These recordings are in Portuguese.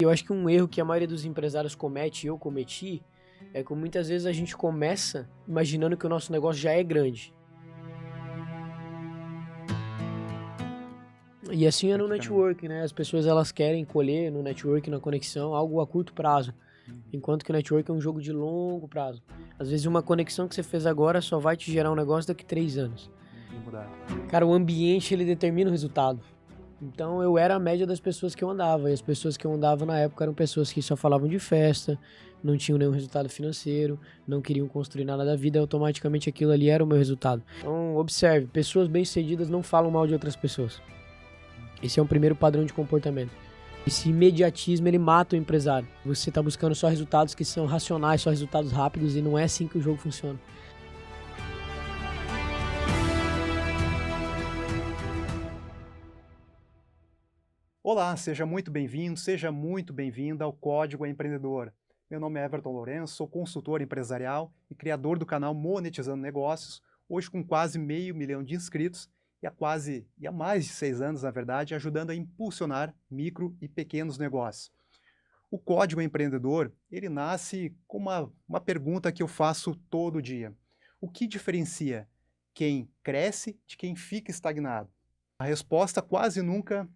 Eu acho que um erro que a maioria dos empresários comete, e eu cometi, é que muitas vezes a gente começa imaginando que o nosso negócio já é grande. E assim é no network, né? As pessoas elas querem colher no network, na conexão, algo a curto prazo. Enquanto que o network é um jogo de longo prazo. Às vezes uma conexão que você fez agora só vai te gerar um negócio daqui 3 anos. Cara, o ambiente ele determina o resultado. Então eu era a média das pessoas que eu andava. E as pessoas que eu andava na época eram pessoas que só falavam de festa, não tinham nenhum resultado financeiro, não queriam construir nada da vida, automaticamente aquilo ali era o meu resultado. Então observe, pessoas bem-sucedidas não falam mal de outras pessoas. Esse é um primeiro padrão de comportamento. Esse imediatismo, ele mata o empresário. Você está buscando só resultados que são racionais, só resultados rápidos, e não é assim que o jogo funciona. Olá, seja muito bem-vindo, seja muito bem-vinda ao Código Empreendedor. Meu nome é Everton Lourenço, sou consultor empresarial e criador do canal Monetizando Negócios, hoje com quase 500 mil de inscritos e há mais de 6 anos, na verdade, ajudando a impulsionar micro e pequenos negócios. O Código Empreendedor, ele nasce com uma pergunta que eu faço todo dia. O que diferencia quem cresce de quem fica estagnado? A resposta quase nunca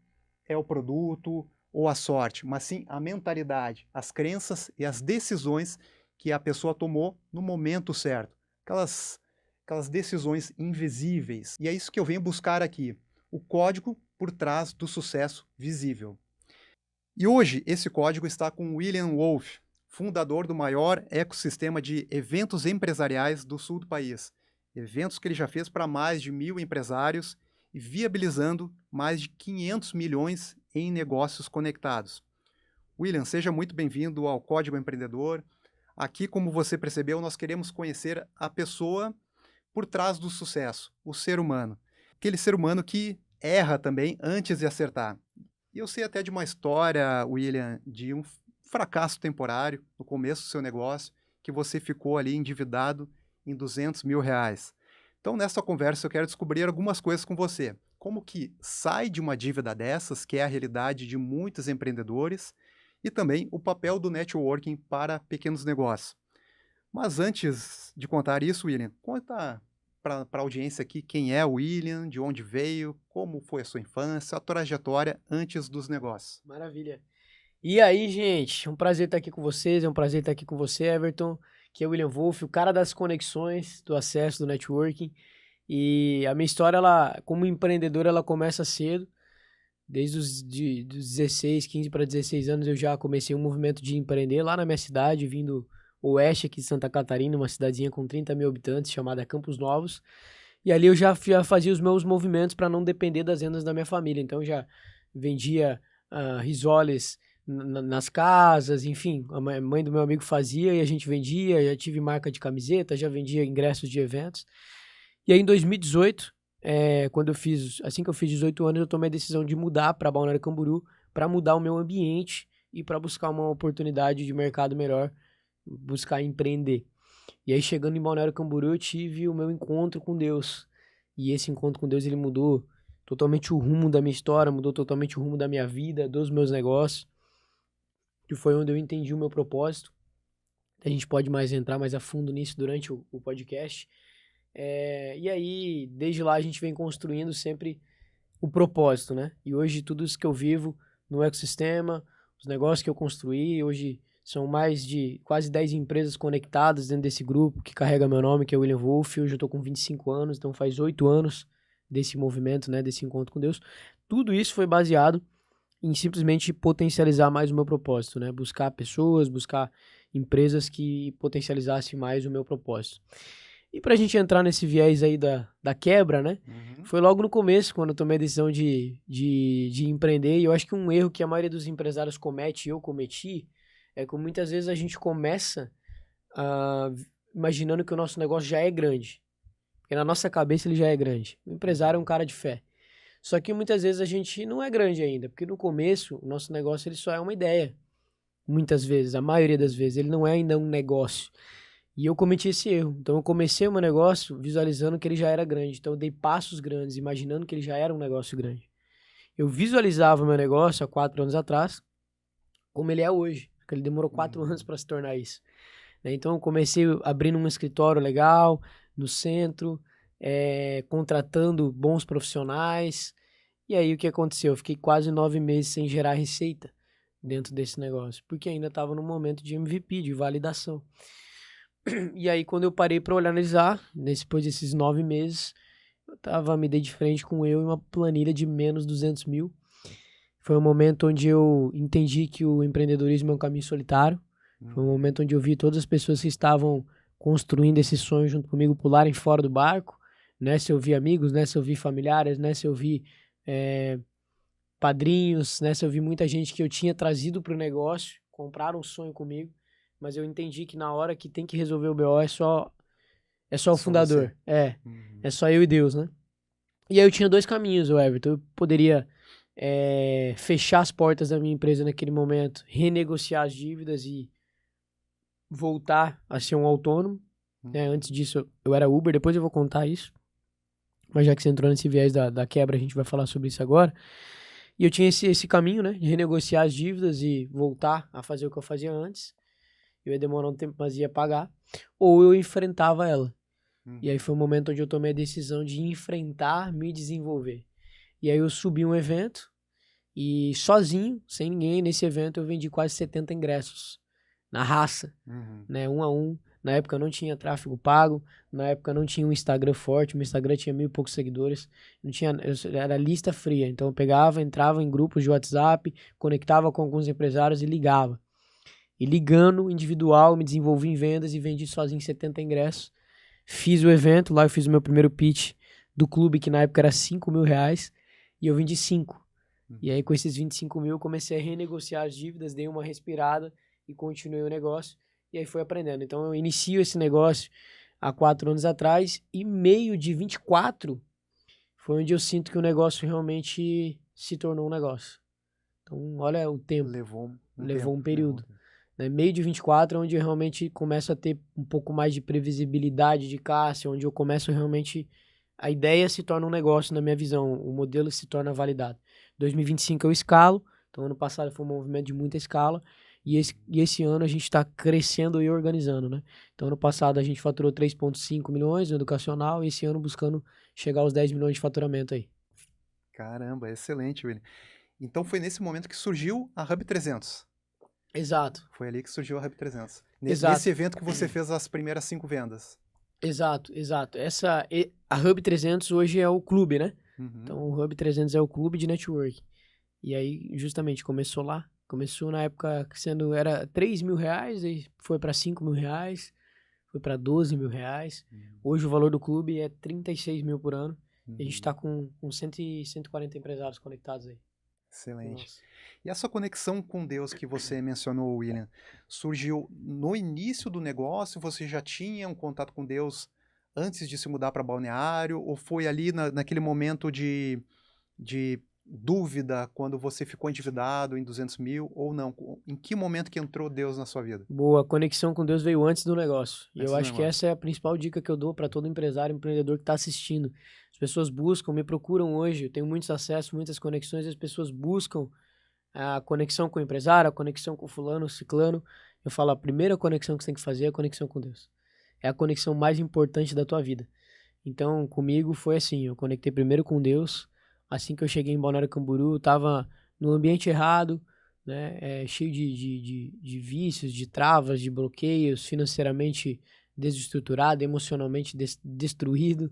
é o produto ou a sorte, mas sim a mentalidade, as crenças e as decisões que a pessoa tomou no momento certo. Aquelas decisões invisíveis. E é isso que eu venho buscar aqui, o código por trás do sucesso visível. E hoje esse código está com William Wolff, fundador do maior ecossistema de eventos empresariais do sul do país. Eventos que ele já fez para mais de 1.000 empresários e viabilizando mais de 500 milhões em negócios conectados. William, seja muito bem-vindo ao Código Empreendedor. Aqui, como você percebeu, nós queremos conhecer a pessoa por trás do sucesso, o ser humano. Aquele ser humano que erra também antes de acertar. E eu sei até de uma história, William, de um fracasso temporário no começo do seu negócio, que você ficou ali endividado em 200 mil reais. Então, nessa conversa, eu quero descobrir algumas coisas com você. Como que sai de uma dívida dessas, que é a realidade de muitos empreendedores, e também o papel do networking para pequenos negócios. Mas antes de contar isso, William, conta para a audiência aqui quem é o William, de onde veio, como foi a sua infância, a trajetória antes dos negócios. Maravilha. E aí, gente, é um prazer estar aqui com vocês, é um prazer estar aqui com você, Everton, que é o William Wolff, o cara das conexões, do acesso, do networking. E a minha história, ela, como empreendedor, ela começa cedo. Desde dos 16, 15 para 16 anos, eu já comecei um movimento de empreender lá na minha cidade, vindo oeste aqui de Santa Catarina, uma cidadezinha com 30 mil habitantes, chamada Campos Novos. E ali eu já fazia os meus movimentos para não depender das rendas da minha família. Então eu já vendia risoles nas casas, enfim, a mãe do meu amigo fazia e a gente vendia, já tive marca de camiseta, já vendia ingressos de eventos. E aí em 2018, assim que eu fiz 18 anos, eu tomei a decisão de mudar para Balneário Camboriú, para mudar o meu ambiente e para buscar uma oportunidade de mercado melhor, buscar empreender. E aí chegando em Balneário Camboriú, eu tive o meu encontro com Deus. E esse encontro com Deus, ele mudou totalmente o rumo da minha história, mudou totalmente o rumo da minha vida, dos meus negócios, que foi onde eu entendi o meu propósito. A gente pode entrar mais a fundo nisso durante o podcast. E aí, desde lá, a gente vem construindo sempre o propósito, né? E hoje, tudo isso que eu vivo no ecossistema, os negócios que eu construí, hoje são mais de quase 10 empresas conectadas dentro desse grupo que carrega meu nome, que é William Wolff. Hoje eu tô com 25 anos, então faz 8 anos desse movimento, né? Desse encontro com Deus. Tudo isso foi baseado em simplesmente potencializar mais o meu propósito, né? Buscar pessoas, buscar empresas que potencializassem mais o meu propósito. E pra gente entrar nesse viés aí da quebra, né? Foi logo no começo, quando eu tomei a decisão de empreender. E eu acho que um erro que a maioria dos empresários comete, e eu cometi, é que muitas vezes a gente começa imaginando que o nosso negócio já é grande. Porque na nossa cabeça ele já é grande. O empresário é um cara de fé. Só que muitas vezes a gente não é grande ainda. Porque no começo, o nosso negócio ele só é uma ideia. Muitas vezes, a maioria das vezes, ele não é ainda um negócio. E eu cometi esse erro. Então eu comecei o meu negócio visualizando que ele já era grande. Então eu dei passos grandes, imaginando que ele já era um negócio grande. Eu visualizava o meu negócio há 4 anos atrás como ele é hoje, porque ele demorou 4 anos para se tornar isso. Né? Então eu comecei abrindo um escritório legal no centro, contratando bons profissionais. E aí o que aconteceu? Eu fiquei quase 9 meses sem gerar receita dentro desse negócio, porque ainda estava no momento de MVP, de validação. E aí quando eu parei para analisar, depois desses 9 meses, me dei de frente com eu e uma planilha de menos 200 mil. Foi um momento onde eu entendi que o empreendedorismo é um caminho solitário. Foi um momento onde eu vi todas as pessoas que estavam construindo esse sonho junto comigo pularem fora do barco, né? Se eu vi amigos, né? Se eu vi familiares, né? Se eu vi padrinhos, né? Se eu vi muita gente que eu tinha trazido para o negócio, compraram um sonho comigo, mas eu entendi que na hora que tem que resolver o BO é só o fundador. Você. É só eu e Deus, né? E aí eu tinha 2 caminhos, o Everton. Eu poderia fechar as portas da minha empresa naquele momento, renegociar as dívidas e voltar a ser um autônomo. Né? Antes disso, eu era Uber, depois eu vou contar isso. Mas já que você entrou nesse viés da quebra, a gente vai falar sobre isso agora. E eu tinha esse caminho, né? De renegociar as dívidas e voltar a fazer o que eu fazia antes. Eu ia demorar um tempo, mas ia pagar. Ou eu enfrentava ela. E aí foi o momento onde eu tomei a decisão de enfrentar, me desenvolver. E aí eu subi um evento e sozinho, sem ninguém, nesse evento eu vendi quase 70 ingressos. Na raça, né? 1 a 1. Na época não tinha tráfego pago, na época não tinha um Instagram forte, meu Instagram tinha 1.000 e poucos seguidores, não tinha, era lista fria, então eu pegava, entrava em grupos de WhatsApp, conectava com alguns empresários e ligava. E ligando individual, me desenvolvi em vendas e vendi sozinho 70 ingressos. Fiz o evento, lá eu fiz o meu primeiro pitch do clube, que na época era 5 mil reais, e eu vendi 5. E aí com esses 25 mil eu comecei a renegociar as dívidas, dei uma respirada e continuei o negócio. E aí fui aprendendo. Então eu inicio esse negócio há 4 anos atrás e meio de 24 foi onde eu sinto que o negócio realmente se tornou um negócio. Então olha o tempo. Levou um período. Né? Meio de 24 é onde eu realmente começo a ter um pouco mais de previsibilidade de caixa, onde eu começo realmente... A ideia se torna um negócio na minha visão, o modelo se torna validado. 2025 eu escalo, então ano passado foi um movimento de muita escala, e esse ano a gente está crescendo e organizando, né? Então ano passado a gente faturou 3,5 milhões no educacional, e esse ano buscando chegar aos 10 milhões de faturamento aí. Caramba, excelente, William. Então foi nesse momento que surgiu a Hub 300. Exato. Foi ali que surgiu a Hub 300. Exato. Nesse evento que você fez as primeiras 5 vendas. Exato. A Hub 300 hoje é o clube, né? Então o Hub 300 é o clube de network. E aí justamente começou lá. Começou na época era 3 mil reais, aí foi para 5 mil reais, foi para 12 mil reais. Hoje o valor do clube é 36 mil por ano. E a gente está com 140 empresários conectados aí. Excelente. Nossa. E essa conexão com Deus que você mencionou, William, surgiu no início do negócio? Você já tinha um contato com Deus antes de se mudar para Balneário? Ou foi ali naquele momento de dúvida, quando você ficou endividado em 200 mil ou não? Em que momento que entrou Deus na sua vida? Boa, a conexão com Deus veio antes do negócio. E eu acho que essa é a principal dica que eu dou para todo empresário, empreendedor que está assistindo. As pessoas buscam, me procuram hoje, eu tenho muitos acessos, muitas conexões, e as pessoas buscam a conexão com o empresário, a conexão com o fulano, o ciclano. Eu falo, a primeira conexão que você tem que fazer é a conexão com Deus. É a conexão mais importante da tua vida. Então, comigo foi assim, eu conectei primeiro com Deus. Assim que eu cheguei em Balneário Camboriú, eu tava no ambiente errado, né? Cheio de vícios, de travas, de bloqueios, financeiramente desestruturado, emocionalmente destruído.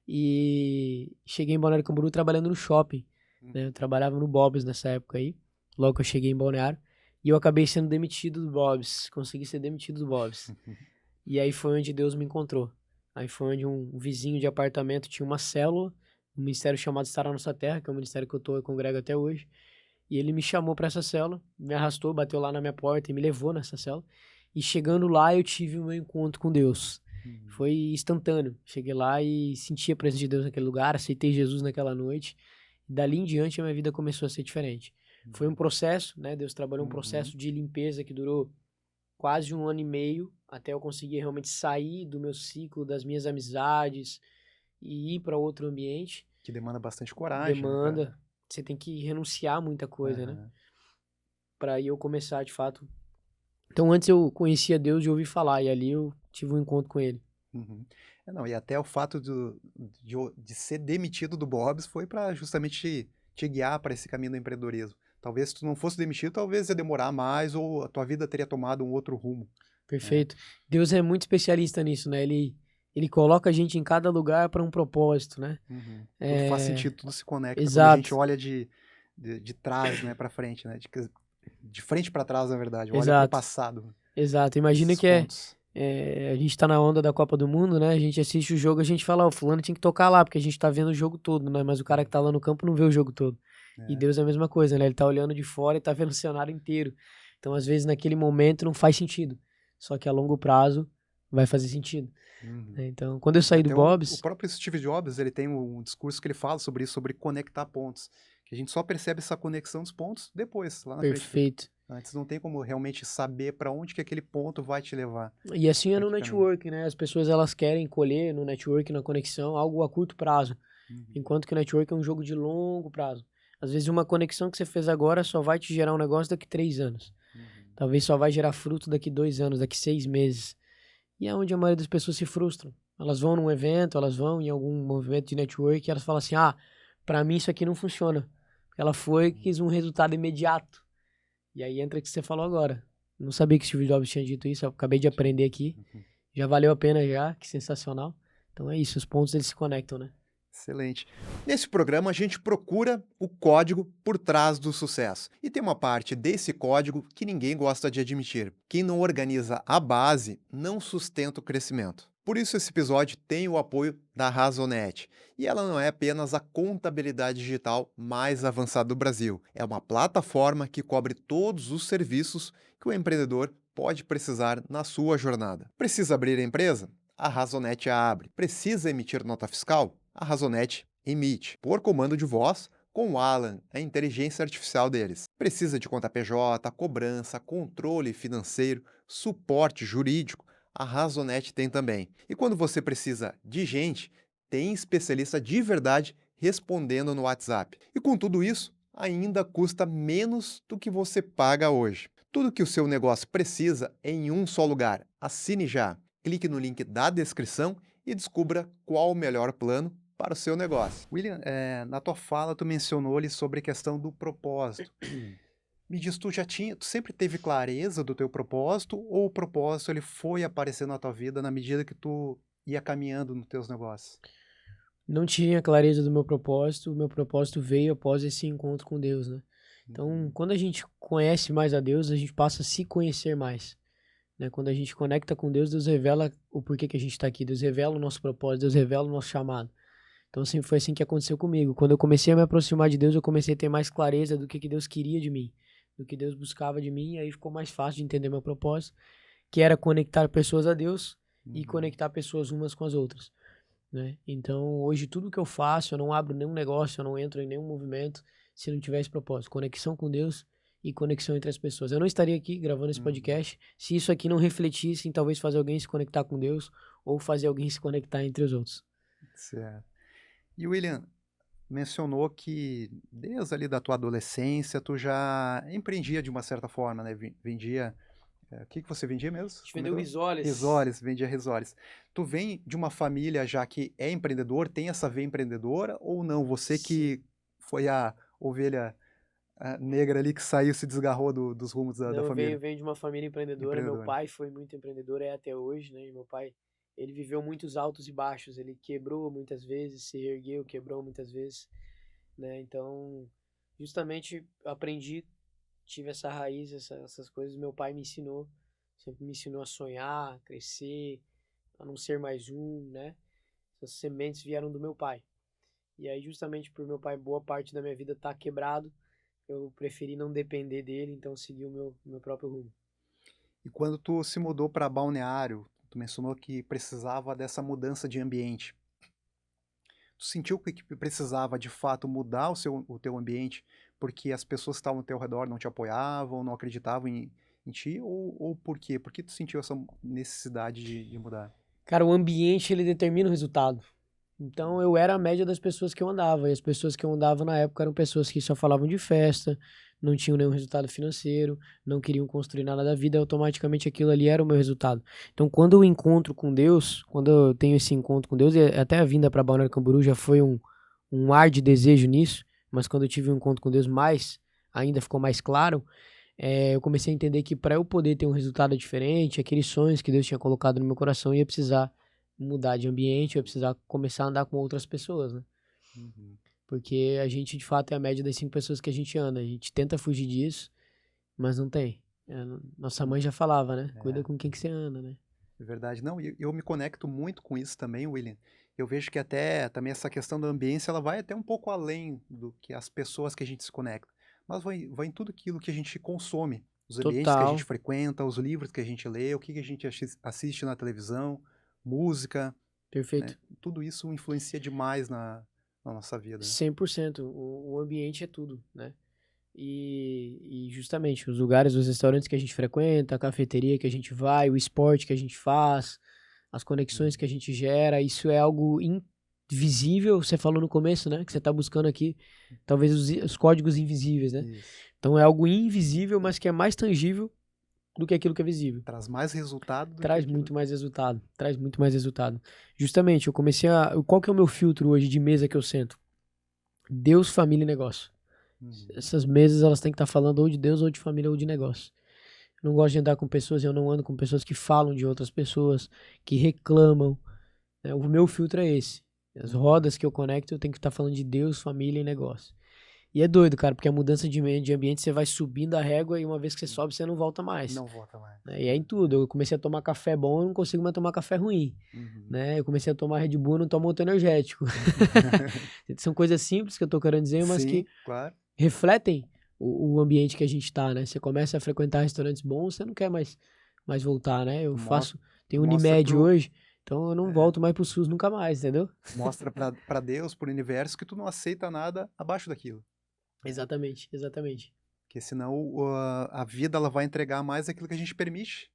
E cheguei em Balneário Camboriú trabalhando no shopping, né? Eu trabalhava no Bob's nessa época aí, logo que eu cheguei em Balneário. E eu acabei sendo demitido do Bob's, consegui ser demitido do Bob's. E aí foi onde Deus me encontrou. Aí foi onde um vizinho de apartamento tinha uma célula, um ministério chamado Estar na Nossa Terra, que é um ministério que eu congrego até hoje. E ele me chamou para essa célula, me arrastou, bateu lá na minha porta e me levou nessa célula. E chegando lá, eu tive o meu encontro com Deus. Foi instantâneo. Cheguei lá e senti a presença de Deus naquele lugar, aceitei Jesus naquela noite. E dali em diante, a minha vida começou a ser diferente. Foi um processo, né? Deus trabalhou um processo de limpeza que durou quase 1 ano e meio, até eu conseguir realmente sair do meu ciclo, das minhas amizades e ir para outro ambiente. Que demanda bastante coragem. Demanda. Você tem que renunciar a muita coisa, né? para eu começar, de fato. Então, antes eu conhecia Deus de ouvir falar, e ali eu tive um encontro com ele. Uhum. Não, e até o fato de ser demitido do Bob's foi para justamente te guiar para esse caminho do empreendedorismo. Talvez se tu não fosse demitido, talvez ia demorar mais ou a tua vida teria tomado um outro rumo, né? Perfeito. Deus é muito especialista nisso, né? Ele coloca a gente em cada lugar para um propósito, né? Uhum. Tudo faz É, sentido, tudo se conecta quando a gente exato, olha de trás, né, para frente, né? De frente para trás, na verdade, olha para o exato, passado, exato. Imagina esses que pontos. a gente tá na onda da Copa do Mundo, né? A gente assiste o jogo, a gente fala, ó, o fulano tinha que tocar lá, porque a gente tá vendo o jogo todo, né? Mas o cara que tá lá no campo não vê o jogo todo. E É. Deus é a mesma coisa, né? Ele tá olhando de fora e tá vendo o cenário inteiro. Então, às vezes, naquele momento não faz sentido. Só que a longo prazo vai fazer sentido, Uhum. né? Então, quando eu saí do Até o Bob's, próprio Steve Jobs, ele tem um discurso que ele fala sobre isso, sobre conectar pontos. Que a gente só percebe essa conexão dos pontos depois, lá na frente. perfeito. Antes não tem como realmente saber para onde que aquele ponto vai te levar, E assim é para no que caminho. network, né? As pessoas elas querem colher no network, na conexão, algo a curto prazo, Uhum. enquanto que o network é um jogo de longo prazo. Às vezes uma conexão que você fez agora só vai te gerar um negócio daqui 3 anos. Uhum. Talvez só vai gerar fruto daqui 2 anos, daqui 6 meses. E é onde a maioria das pessoas se frustram. Elas vão num evento, elas vão em algum movimento de network e elas falam assim, ah, pra mim isso aqui não funciona. Ela foi e quis um resultado imediato. E aí entra o que você falou agora. Não sabia que o Steve Jobs tinha dito isso, eu acabei de aprender aqui. Uhum. Já valeu a pena já, que sensacional. Então é isso, os pontos eles se conectam, né? Excelente. Nesse programa, a gente procura o código por trás do sucesso. E tem uma parte desse código que ninguém gosta de admitir. Quem não organiza a base não sustenta o crescimento. Por isso, esse episódio tem o apoio da Razonet. E ela não é apenas a contabilidade digital mais avançada do Brasil. É uma plataforma que cobre todos os serviços que o empreendedor pode precisar na sua jornada. Precisa abrir a empresa? A Razonet a abre. Precisa emitir nota fiscal? A Razonet emite, por comando de voz, com o Alan, a inteligência artificial deles. Precisa de conta PJ, cobrança, controle financeiro, suporte jurídico, a Razonet tem também. E quando você precisa de gente, tem especialista de verdade respondendo no WhatsApp. E com tudo isso, ainda custa menos do que você paga hoje. Tudo que o seu negócio precisa é em um só lugar. Assine já. Clique no link da descrição e descubra qual o melhor plano para o seu negócio. William, na tua fala tu mencionou ali sobre a questão do propósito. Me diz, tu sempre teve clareza do teu propósito ou o propósito ele foi aparecendo na tua vida na medida que tu ia caminhando nos teus negócios? Não tinha clareza do meu propósito, o meu propósito veio após esse encontro com Deus, né? Então, Uhum. quando a gente conhece mais a Deus, a gente passa a se conhecer mais, né? Quando a gente conecta com Deus, Deus revela o porquê que a gente está aqui, Deus revela o nosso propósito, Deus revela o nosso chamado. Então, sempre foi assim que aconteceu comigo. Quando eu comecei a me aproximar de Deus, eu comecei a ter mais clareza do que Deus queria de mim, do que Deus buscava de mim, e aí ficou mais fácil de entender meu propósito, que era conectar pessoas a Deus e Uhum. conectar pessoas umas com as outras, né? Então, hoje, tudo que eu faço, eu não abro nenhum negócio, eu não entro em nenhum movimento se não tiver esse propósito. Conexão com Deus e conexão entre as pessoas. Eu não estaria aqui gravando esse Uhum. podcast se isso aqui não refletisse em talvez fazer alguém se conectar com Deus ou fazer alguém se conectar entre os outros. Certo. E William, mencionou que desde ali da tua adolescência tu já empreendia de uma certa forma, né? Vendia. O que que você vendia A mesmo? gente vendeu Comentou? risoles. Risórios, vendia risórios. Tu vem de uma família já que é empreendedor, tem essa veia empreendedora ou não? Você Sim. que foi a ovelha negra ali que saiu, se desgarrou dos rumos da Não, família veio de uma família empreendedora. Meu empreendedora. pai foi muito empreendedor, é até hoje, né? E meu pai, ele viveu muitos altos e baixos. Ele quebrou muitas vezes, se ergueu, quebrou muitas vezes, né? Então, justamente aprendi, tive essa raiz, essas coisas. Meu pai me ensinou, sempre me ensinou a sonhar, a crescer, a não ser mais um, né? Essas sementes vieram do meu pai. E aí, justamente por meu pai, boa parte da minha vida tá quebrado, eu preferi não depender dele, então segui o meu próprio rumo. E quando tu se mudou para Balneário, tu mencionou que precisava dessa mudança de ambiente. Tu sentiu que precisava de fato mudar o teu ambiente porque as pessoas que estavam ao teu redor não te apoiavam, não acreditavam em ti? Ou por quê? Por que tu sentiu essa necessidade de mudar? Cara, o ambiente ele determina o resultado. Então eu era a média das pessoas que eu andava. E as pessoas que eu andava na época eram pessoas que só falavam de festa, não tinham nenhum resultado financeiro, não queriam construir nada da vida, automaticamente aquilo ali era o meu resultado. Então quando eu encontro com Deus, quando eu tenho esse encontro com Deus, e até a vinda para Balneário Camboriú já foi um ar de desejo nisso, mas quando eu tive um encontro com Deus mais, ainda ficou mais claro, eu comecei a entender que para eu poder ter um resultado diferente, aqueles sonhos que Deus tinha colocado no meu coração, eu ia precisar mudar de ambiente, eu ia precisar começar a andar com outras pessoas, né? Uhum. Porque a gente, de fato, é a média das 5 pessoas que a gente anda. A gente tenta fugir disso, mas não tem. Nossa mãe já falava, né? Cuida com quem que você anda, né? É verdade. Não, e eu me conecto muito com isso também, William. Eu vejo que até também essa questão da ambiência, ela vai até um pouco além do que as pessoas que a gente se conecta. Mas vai em tudo aquilo que a gente consome. Os ambientes que a gente Total. frequenta, os livros que a gente lê, o que a gente assiste na televisão, música, né? Perfeito. Tudo isso influencia demais na nossa vida, né? 100%. O ambiente é tudo, né? E justamente os lugares, os restaurantes que a gente frequenta, a cafeteria que a gente vai, o esporte que a gente faz, as conexões que a gente gera, isso é algo invisível. Você falou no começo, né? Que você está buscando aqui, talvez os códigos invisíveis, né? Isso. Então é algo invisível, mas que é mais tangível do que aquilo que é visível. Traz mais resultado do que Traz aquilo. muito mais resultado. Traz muito mais resultado. Justamente, eu comecei a. Qual que é o meu filtro hoje de mesa que eu sento? Deus, família e negócio. Uhum. Essas mesas, elas têm que estar falando ou de Deus, ou de família, ou de negócio. Eu não gosto de andar com pessoas, eu não ando com pessoas que falam de outras pessoas, que reclamam, né? O meu filtro é esse. As rodas que eu conecto, eu tenho que estar falando de Deus, família e negócio. E é doido, cara, porque a mudança de ambiente, você vai subindo a régua e uma vez que você sobe, você não volta mais. Não volta mais. Né? E é em tudo. Eu comecei a tomar café bom, eu não consigo mais tomar café ruim. Uhum. Né? Eu comecei a tomar Red Bull, eu não tomo outro energético. São coisas simples que eu tô querendo dizer, mas que Sim, claro. refletem o ambiente que a gente tá, né? Você começa a frequentar restaurantes bons, você não quer mais voltar, né? Eu Mostra, tenho mostra Unimed pro, hoje, então eu não volto mais pro SUS nunca mais, entendeu? mostra para Deus, pro universo, que tu não aceita nada abaixo daquilo. Exatamente, exatamente. Porque senão a vida ela vai entregar mais aquilo que a gente permite,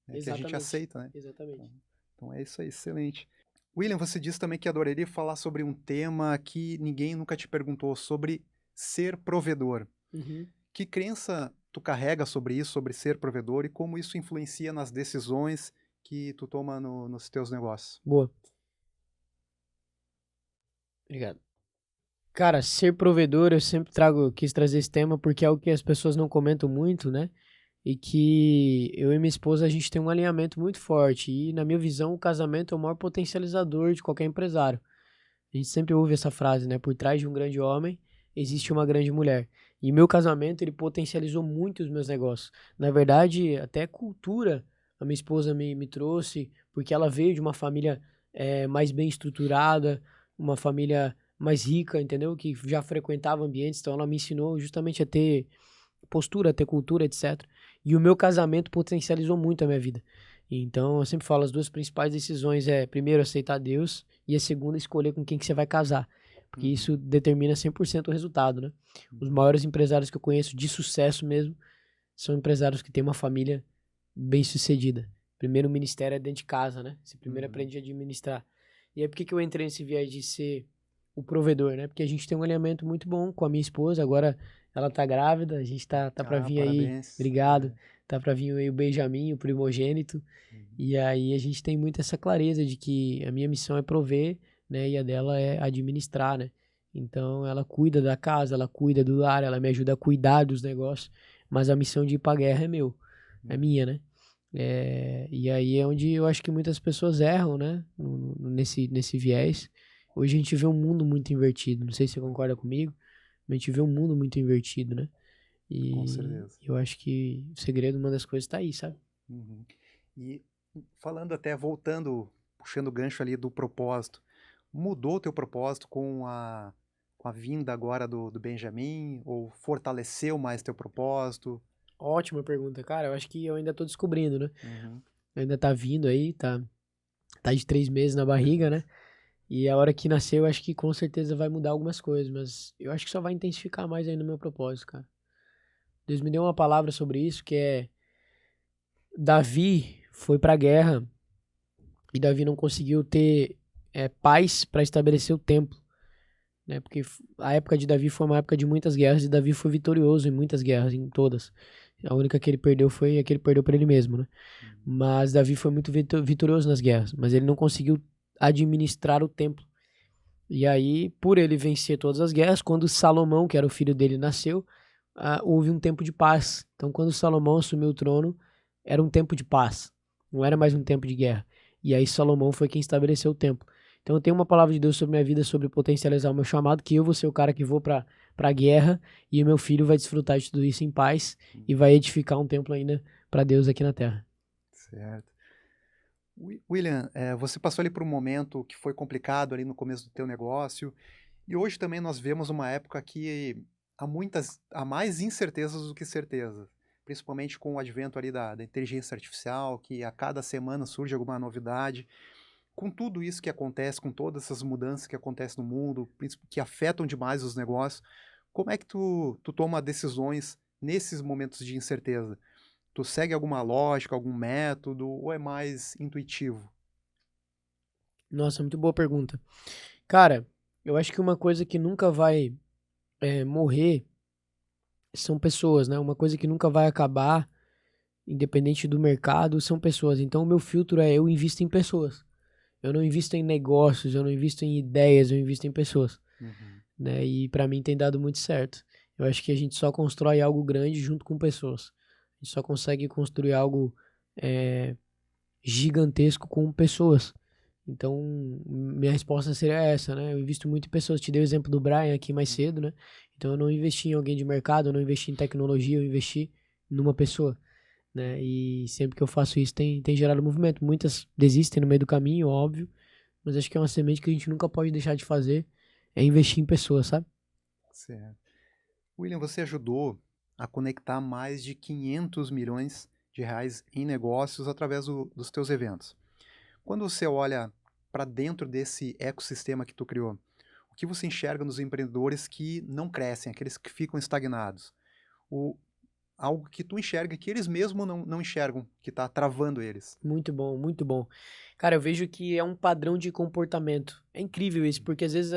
né, que a gente Exatamente, aceita, né? exatamente. Então é isso aí, excelente. William, você disse também que adoraria falar sobre um tema que ninguém nunca te perguntou, sobre ser provedor. Uhum. Que crença tu carrega sobre isso, sobre ser provedor, e como isso influencia nas decisões que tu toma nos teus negócios? Boa. Obrigado. Cara, ser provedor, eu sempre quis trazer esse tema porque é algo que as pessoas não comentam muito, né? E que eu e minha esposa, a gente tem um alinhamento muito forte. E, na minha visão, o casamento é o maior potencializador de qualquer empresário. A gente sempre ouve essa frase, né? Por trás de um grande homem, existe uma grande mulher. E meu casamento, ele potencializou muito os meus negócios. Na verdade, até cultura, a minha esposa me trouxe, porque ela veio de uma família mais bem estruturada, uma família mais rica, entendeu? Que já frequentava ambientes, então ela me ensinou justamente a ter postura, a ter cultura, etc. E o meu casamento potencializou muito a minha vida. Então, eu sempre falo, as duas principais decisões é, primeiro, aceitar Deus, e a segunda, escolher com quem que você vai casar. Porque isso determina 100% o resultado, né? Os maiores empresários que eu conheço de sucesso mesmo, são empresários que têm uma família bem-sucedida. Primeiro, o ministério é dentro de casa, né? Você primeiro aprende a administrar. E aí, por que eu entrei nesse viés de ser o provedor, né? Porque a gente tem um alinhamento muito bom com a minha esposa, agora ela tá grávida, a gente tá pra vir aí, Parabéns. obrigado, tá pra vir aí o Benjamin, o primogênito, e aí a gente tem muito essa clareza de que a minha missão é prover, né? E a dela é administrar, né? Então ela cuida da casa, ela cuida do lar, ela me ajuda a cuidar dos negócios, mas a missão de ir pra guerra é minha, né? E aí é onde eu acho que muitas pessoas erram, né? Nesse viés. Hoje a gente vê um mundo muito invertido. Não sei se você concorda comigo, mas a gente vê um mundo muito invertido, né? Com E certeza. eu acho que o segredo, uma das coisas, tá aí, sabe? Uhum. E falando até, voltando, puxando o gancho ali do propósito, mudou o teu propósito com a vinda agora do Benjamin? Ou fortaleceu mais teu propósito? Ótima pergunta, cara. Eu acho que eu ainda tô descobrindo, né? Uhum. Ainda tá vindo aí, tá de 3 meses na barriga, né? E a hora que nascer, eu acho que com certeza vai mudar algumas coisas, mas eu acho que só vai intensificar mais ainda o meu propósito, cara. Deus me deu uma palavra sobre isso, que é Davi foi pra guerra e Davi não conseguiu ter paz para estabelecer o templo, né? Porque a época de Davi foi uma época de muitas guerras e Davi foi vitorioso em muitas guerras, em todas. A única que ele perdeu foi a que ele perdeu para ele mesmo, né? Mas Davi foi muito vitorioso nas guerras, mas ele não conseguiu administrar o templo. E aí, por ele vencer todas as guerras, quando Salomão, que era o filho dele, nasceu, houve um tempo de paz. Então, quando Salomão assumiu o trono, era um tempo de paz, não era mais um tempo de guerra. E aí Salomão foi quem estabeleceu o templo. Então eu tenho uma palavra de Deus sobre minha vida, sobre potencializar o meu chamado, que eu vou ser o cara que vou para a guerra e o meu filho vai desfrutar de tudo isso em paz e vai edificar um templo ainda para Deus aqui na terra. Certo. William, você passou ali por um momento que foi complicado ali no começo do teu negócio e hoje também nós vemos uma época que há mais incertezas do que certezas, principalmente com o advento ali da inteligência artificial, que a cada semana surge alguma novidade. Com tudo isso que acontece, com todas essas mudanças que acontecem no mundo, que afetam demais os negócios, como é que tu toma decisões nesses momentos de incerteza? Tu segue alguma lógica, algum método, ou é mais intuitivo? Nossa, muito boa pergunta. Cara, eu acho que uma coisa que nunca vai morrer são pessoas, né? Uma coisa que nunca vai acabar, independente do mercado, são pessoas. Então o meu filtro eu invisto em pessoas. Eu não invisto em negócios, eu não invisto em ideias, eu invisto em pessoas, né? E pra mim tem dado muito certo. Eu acho que a gente só constrói algo grande junto com pessoas. A gente só consegue construir algo gigantesco com pessoas. Então, minha resposta seria essa, né? Eu invisto muito em pessoas. Te dei o exemplo do Brian aqui mais cedo, né? Então, eu não investi em alguém de mercado, eu não investi em tecnologia, eu investi numa pessoa, né? E sempre que eu faço isso tem gerado movimento. Muitas desistem no meio do caminho, óbvio, mas acho que é uma semente que a gente nunca pode deixar de fazer, é investir em pessoas, sabe? Certo. William, você ajudou a conectar mais de 500 milhões de reais em negócios através dos teus eventos. Quando você olha para dentro desse ecossistema que tu criou, o que você enxerga nos empreendedores que não crescem, aqueles que ficam estagnados? Algo que tu enxerga que eles mesmos não enxergam, que está travando eles. Muito bom, muito bom. Cara, eu vejo que é um padrão de comportamento. É incrível isso, porque às vezes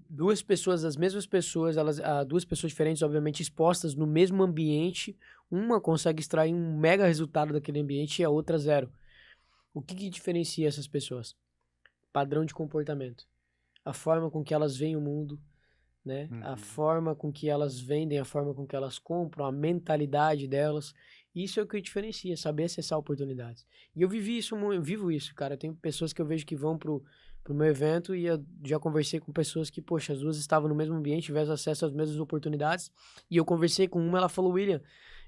duas pessoas, as mesmas pessoas, duas pessoas diferentes, obviamente, expostas no mesmo ambiente, uma consegue extrair um mega resultado daquele ambiente e a outra zero. O que diferencia essas pessoas? Padrão de comportamento. A forma com que elas veem o mundo, né? A forma com que elas vendem, a forma com que elas compram, a mentalidade delas. Isso é o que diferencia, saber acessar oportunidades. E eu vivo isso, cara. Tem pessoas que eu vejo que vão pro meu evento e eu já conversei com pessoas que, poxa, as duas estavam no mesmo ambiente, tiveram acesso às mesmas oportunidades. E eu conversei com uma, ela falou, William,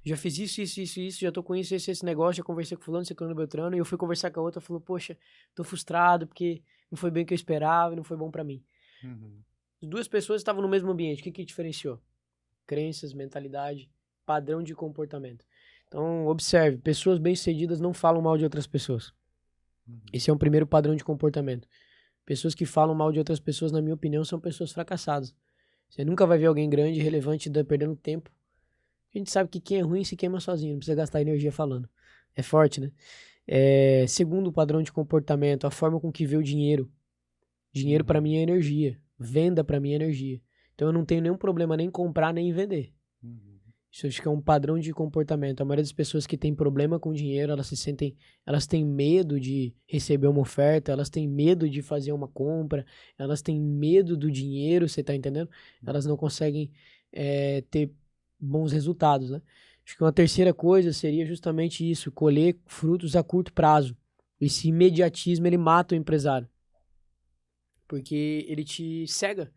já fiz isso, já tô com esse negócio, já conversei com fulano, ciclano, beltrano, e eu fui conversar com a outra, falou, poxa, tô frustrado porque não foi bem o que eu esperava e não foi bom pra mim. As duas pessoas estavam no mesmo ambiente, o que diferenciou? Crenças, mentalidade, padrão de comportamento. Então, observe, pessoas bem-sucedidas não falam mal de outras pessoas. Esse é um primeiro padrão de comportamento. Pessoas que falam mal de outras pessoas, na minha opinião, são pessoas fracassadas. Você nunca vai ver alguém grande, relevante, perdendo tempo. A gente sabe que quem é ruim se queima sozinho, não precisa gastar energia falando. É forte, né? Segundo padrão de comportamento, a forma com que vê o dinheiro. Dinheiro para mim é energia. Venda para mim é energia. Então eu não tenho nenhum problema nem em comprar nem em vender. Isso acho que é um padrão de comportamento. A maioria das pessoas que tem problema com dinheiro, elas têm medo de receber uma oferta, elas têm medo de fazer uma compra, elas têm medo do dinheiro, você tá entendendo? Elas não conseguem ter bons resultados, né? Acho que uma terceira coisa seria justamente isso, colher frutos a curto prazo. Esse imediatismo, ele mata o empresário. Porque ele te cega.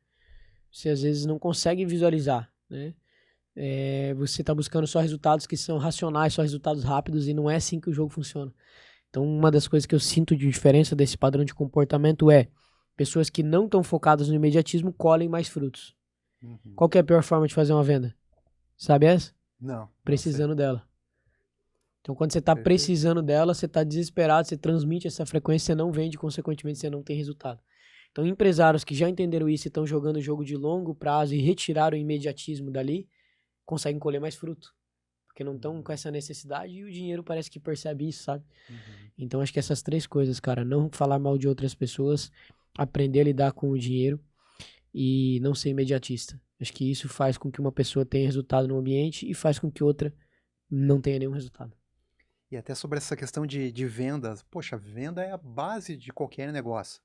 Você às vezes não consegue visualizar, né? Você tá buscando só resultados que são racionais, só resultados rápidos, e não é assim que o jogo funciona. Então, uma das coisas que eu sinto de diferença desse padrão de comportamento é pessoas que não estão focadas no imediatismo colhem mais frutos. Qual que é a pior forma de fazer uma venda? Sabe essa? Não. Precisando dela. Então, quando você tá precisando dela, você tá desesperado, você transmite essa frequência, você não vende, consequentemente, você não tem resultado. Então, empresários que já entenderam isso e estão jogando jogo de longo prazo e retiraram o imediatismo dali, conseguem colher mais fruto. porque não estão com essa necessidade e o dinheiro parece que percebe isso, sabe? Uhum. Então acho que essas 3 coisas, cara, não falar mal de outras pessoas, aprender a lidar com o dinheiro e não ser imediatista. Acho que isso faz com que uma pessoa tenha resultado no ambiente e faz com que outra não tenha nenhum resultado. E até sobre essa questão de vendas, poxa, venda é a base de qualquer negócio.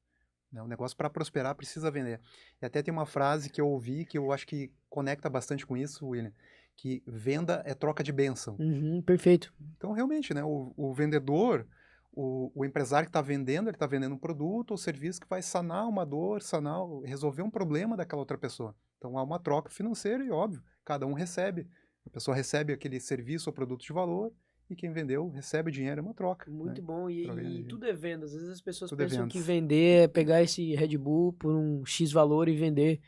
Né? O negócio para prosperar precisa vender. E até tem uma frase que eu ouvi que eu acho que conecta bastante com isso, William, que venda é troca de bênção. Uhum, perfeito. Então, realmente, né, o vendedor, o empresário que está vendendo, ele está vendendo um produto ou serviço que vai sanar uma dor, resolver um problema daquela outra pessoa. Então, há uma troca financeira e, óbvio, cada um recebe. A pessoa recebe aquele serviço ou produto de valor e quem vendeu recebe o dinheiro, é uma troca. Muito Né? bom. Troca de E energia. tudo é venda. Às vezes as pessoas Tudo é pensam que vendas. vender é pegar esse Red Bull por um X valor e vender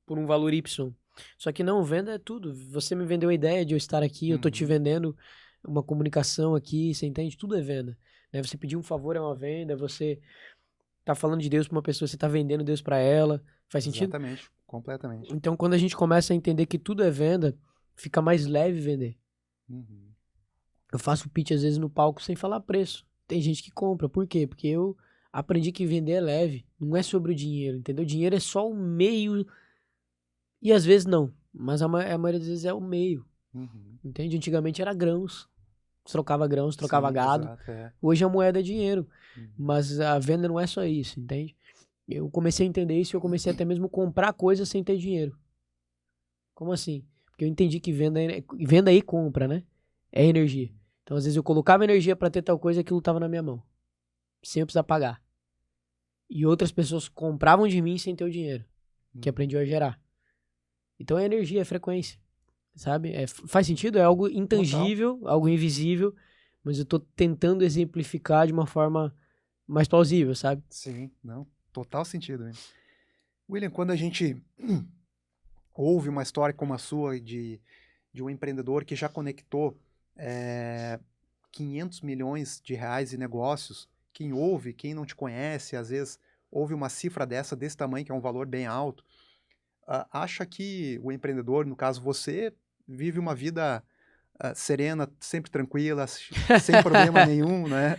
por um valor Y. Só que não, venda é tudo. Você me vendeu a ideia de eu estar aqui, eu tô te Uhum. vendendo uma comunicação aqui, você entende? Tudo é venda. Né? Você pedir um favor é uma venda, você tá falando de Deus pra uma pessoa, você tá vendendo Deus pra ela. Faz sentido? Exatamente, completamente. Então, quando a gente começa a entender que tudo é venda, fica mais leve vender. Uhum. Eu faço pitch às vezes no palco sem falar preço. Tem gente que compra. Por quê? Porque eu aprendi que vender é leve. Não é sobre o dinheiro, entendeu? O dinheiro é só o meio. E às vezes não. Mas a maioria das vezes é o meio. Uhum. Entende? Antigamente era grãos. Você trocava grãos, trocava Sim, gado. exato, é. Hoje a moeda é dinheiro. Uhum. Mas a venda não é só isso, entende? Eu comecei a entender isso e eu comecei até mesmo a comprar coisas sem ter dinheiro. Como assim? Porque eu entendi que venda e compra, né? É energia. Então, às vezes, eu colocava energia pra ter tal coisa e aquilo tava na minha mão. Sem eu precisar pagar. E outras pessoas compravam de mim sem ter o dinheiro. Que Uhum. aprendiam a gerar. Então, é energia, é frequência. Sabe? Faz sentido? É algo intangível, algo invisível. Mas eu tô tentando exemplificar de uma forma mais plausível, sabe? Sim, não, total sentido. Hein? William, quando a gente ouve uma história como a sua de um empreendedor que já conectou 500 milhões de reais em negócios, quem ouve, quem não te conhece, às vezes ouve uma cifra desse tamanho, que é um valor bem alto, acha que o empreendedor, no caso você, vive uma vida serena, sempre tranquila, sem problema nenhum, né?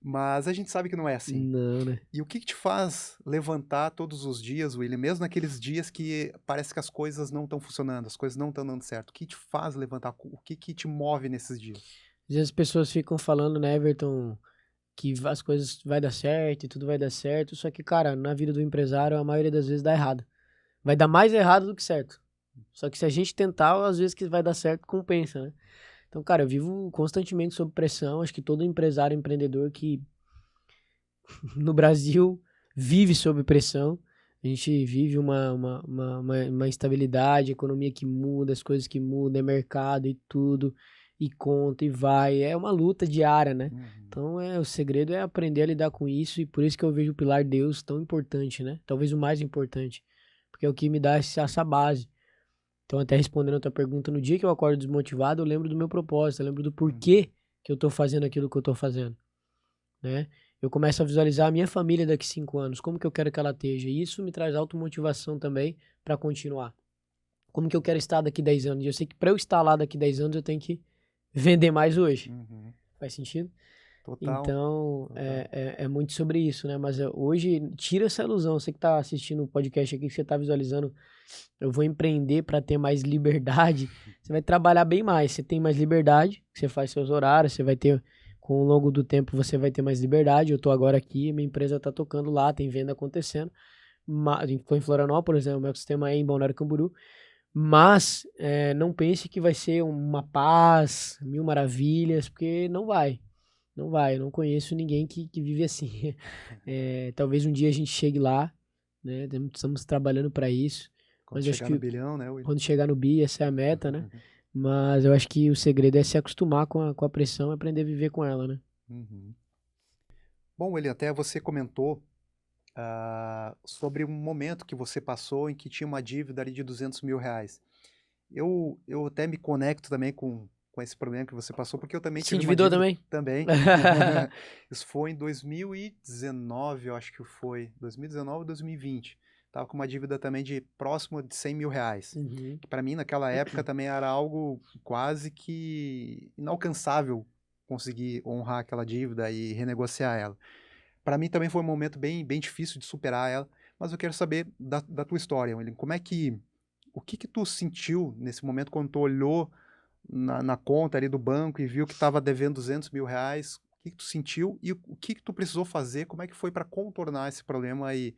Mas a gente sabe que não é assim. Não, né? E o que te faz levantar todos os dias, William, mesmo naqueles dias que parece que as coisas não estão funcionando, as coisas não estão dando certo? O que te faz levantar? O que te move nesses dias? Às vezes as pessoas ficam falando, né, Everton, que as coisas vai dar certo e tudo vai dar certo. Só que, cara, na vida do empresário, a maioria das vezes dá errado. Vai dar mais errado do que certo. Só que se a gente tentar, às vezes que vai dar certo, compensa, né? Então, cara, eu vivo constantemente sob pressão. Acho que todo empresário, empreendedor que no Brasil vive sob pressão. A gente vive uma instabilidade, economia que muda, as coisas que mudam, é mercado e tudo, e conta e vai. É uma luta diária, né? Uhum. Então, o segredo é aprender a lidar com isso, e por isso que eu vejo o pilar Deus tão importante, né? Talvez o mais importante, porque é o que me dá essa base. Então, até respondendo a tua pergunta, no dia que eu acordo desmotivado, eu lembro do meu propósito, eu lembro do porquê que eu tô fazendo aquilo que eu tô fazendo, né? Eu começo a visualizar a minha família daqui 5 anos, como que eu quero que ela esteja. E isso me traz automotivação também para continuar. Como que eu quero estar daqui 10 anos? E eu sei que para eu estar lá daqui 10 anos eu tenho que vender mais hoje. Uhum. Faz sentido? Total. Então, Total. é muito sobre isso, né? Mas hoje, tira essa ilusão. Você que tá assistindo o podcast aqui, que você tá visualizando, eu vou empreender para ter mais liberdade. Você vai trabalhar bem mais. Você tem mais liberdade, você faz seus horários, você vai ter, com o longo do tempo, você vai ter mais liberdade. Eu tô agora aqui, minha empresa tá tocando lá, tem venda acontecendo. Tô em Florianópolis, né? O meu sistema é em Balneário Camboriú. Mas não pense que vai ser uma paz, mil maravilhas, porque não vai. Não vai, eu não conheço ninguém que vive assim. Talvez um dia a gente chegue lá, né? Estamos trabalhando para isso. Quando Mas eu acho chegar no que bilhão, né, William? quando chegar no bi, essa é a meta, né? Mas eu acho que o segredo é se acostumar com a pressão e aprender a viver com ela, né? Uhum. Bom, William, até você comentou sobre um momento que você passou em que tinha uma dívida ali de 200 mil reais. Eu até me conecto também com esse problema que você passou, porque eu também Se tive uma endividou dívida também? também. Isso foi em 2019, eu acho que foi. 2019 ou 2020. estava com uma dívida também de próximo de 100 mil reais. Uhum. Que para mim, naquela época, também era algo quase que inalcançável conseguir honrar aquela dívida e renegociar ela. Para mim também foi um momento bem difícil de superar ela, mas eu quero saber da tua história, William. O que que tu sentiu nesse momento quando tu olhou na conta ali do banco e viu que estava devendo 200 mil reais? O que que tu sentiu e o que que tu precisou fazer? Como é que foi para contornar esse problema e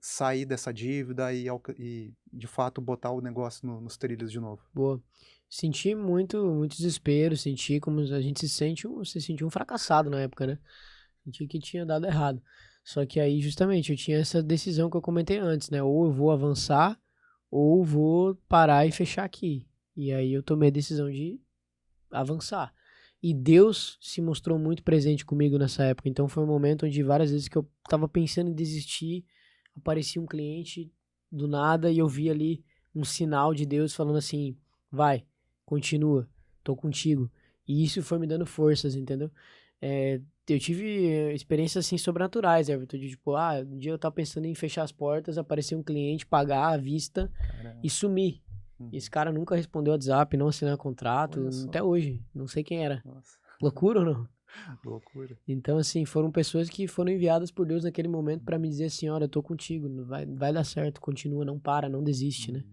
sair dessa dívida e de fato botar o negócio nos trilhos de novo? Boa. Senti muito desespero, senti como a gente se sentiu um fracassado na época, né? Senti que tinha dado errado. Só que aí, justamente, eu tinha essa decisão que eu comentei antes, né? Ou eu vou avançar, ou vou parar e fechar aqui. E aí eu tomei a decisão de avançar. E Deus se mostrou muito presente comigo nessa época. Então foi um momento onde várias vezes que eu tava pensando em desistir, aparecia um cliente do nada e eu vi ali um sinal de Deus falando assim: vai, continua, tô contigo. E isso foi me dando forças, entendeu? Eu tive experiências assim sobrenaturais, Everton, de tipo, um dia eu tava pensando em fechar as portas, aparecer um cliente, pagar à vista Caramba. e sumir. Esse cara nunca respondeu WhatsApp, não assinou contrato, Olha só. até hoje. Não sei quem era. Nossa, Loucura ou não? loucura. Então, assim, foram pessoas que foram enviadas por Deus naquele momento pra me dizer assim, olha, eu tô contigo, vai dar certo, continua, não para, não desiste, né? Hum.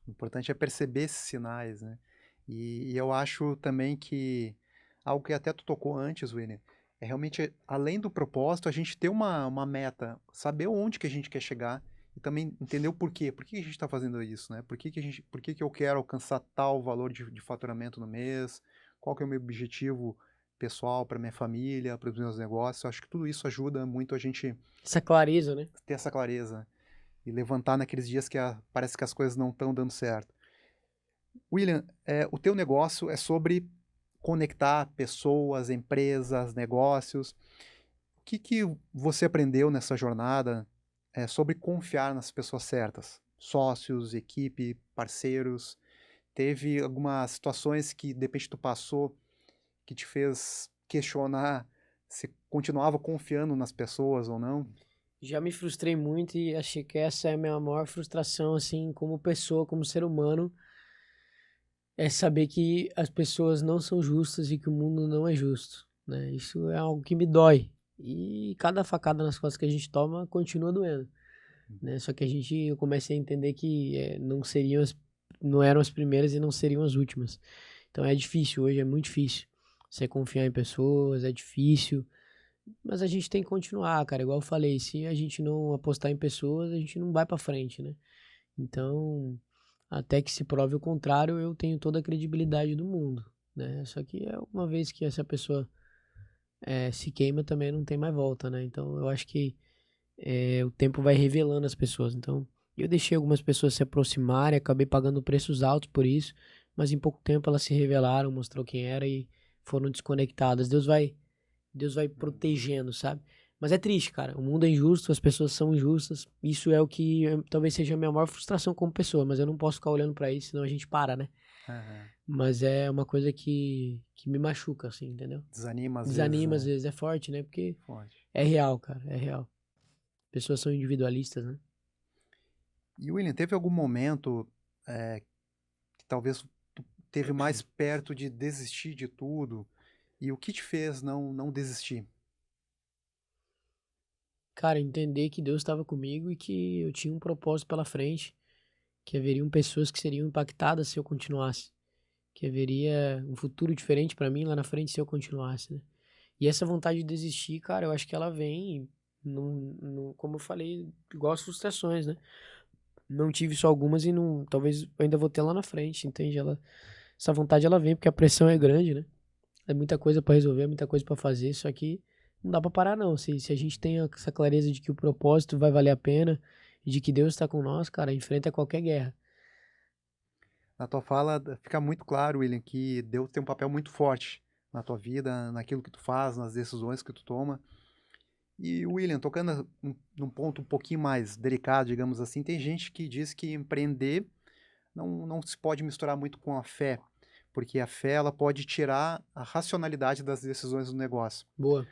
O importante é perceber esses sinais, né? E eu acho também que algo que até tu tocou antes, William, é realmente, além do propósito, a gente ter uma meta, saber onde que a gente quer chegar e também entender o porquê. Por que a gente está fazendo isso, né? Por que que eu quero alcançar tal valor de faturamento no mês? Qual que é o meu objetivo pessoal para minha família, para os meus negócios? Eu acho que tudo isso ajuda muito a gente Essa clareza, né? ter essa clareza e levantar naqueles dias que parece que as coisas não estão dando certo. William, o teu negócio é sobre conectar pessoas, empresas, negócios. O que que você aprendeu nessa jornada, sobre confiar nas pessoas certas? Sócios, equipe, parceiros. Teve algumas situações que de repente tu passou que te fez questionar se continuava confiando nas pessoas ou não? Já me frustrei muito e achei que essa é a minha maior frustração, assim, como pessoa, como ser humano, é saber que as pessoas não são justas e que o mundo não é justo, né? Isso é algo que me dói. E cada facada nas costas que a gente toma continua doendo, né? Só que eu comecei a entender que não eram as primeiras e não seriam as últimas. Então é difícil, hoje é muito difícil você confiar em pessoas, é difícil, mas a gente tem que continuar, cara. Igual eu falei, se a gente não apostar em pessoas, a gente não vai pra frente, né? Então, até que se prove o contrário, eu tenho toda a credibilidade do mundo, né? Só que uma vez que essa pessoa se queima, também não tem mais volta, né? Então, eu acho que o tempo vai revelando as pessoas. Então, eu deixei algumas pessoas se aproximarem, acabei pagando preços altos por isso, mas em pouco tempo elas se revelaram, mostrou quem era e foram desconectadas. Deus vai protegendo, sabe? Mas é triste, cara. O mundo é injusto, as pessoas são injustas. Isso é o que talvez seja a minha maior frustração como pessoa, mas eu não posso ficar olhando pra isso, senão a gente para, né? Aham. Mas é uma coisa que me machuca, assim, entendeu? Desanima às vezes, Desanima, às né? vezes, é forte, né? Porque Forte. é real, cara, é real. Pessoas são individualistas, né? E William, teve algum momento que talvez tu teve mais perto de desistir de tudo? E o que te fez não desistir? Cara, entender que Deus estava comigo e que eu tinha um propósito pela frente, que haveriam pessoas que seriam impactadas se eu continuasse, que haveria um futuro diferente pra mim lá na frente se eu continuasse, né? E essa vontade de desistir, cara, eu acho que ela vem, como eu falei, igual as frustrações, né? Não tive só algumas e não, talvez eu ainda vou ter lá na frente, entende? Essa vontade ela vem porque a pressão é grande, né? É muita coisa pra resolver, é muita coisa pra fazer, só que não dá pra parar não. Se a gente tem essa clareza de que o propósito vai valer a pena e de que Deus tá com nós, cara, enfrenta qualquer guerra. Na tua fala fica muito claro, William, que Deus tem um papel muito forte na tua vida, naquilo que tu faz, nas decisões que tu toma. E William, tocando num ponto um pouquinho mais delicado, digamos assim, tem gente que diz que empreender não se pode misturar muito com a fé, porque a fé ela pode tirar a racionalidade das decisões do negócio. Boa.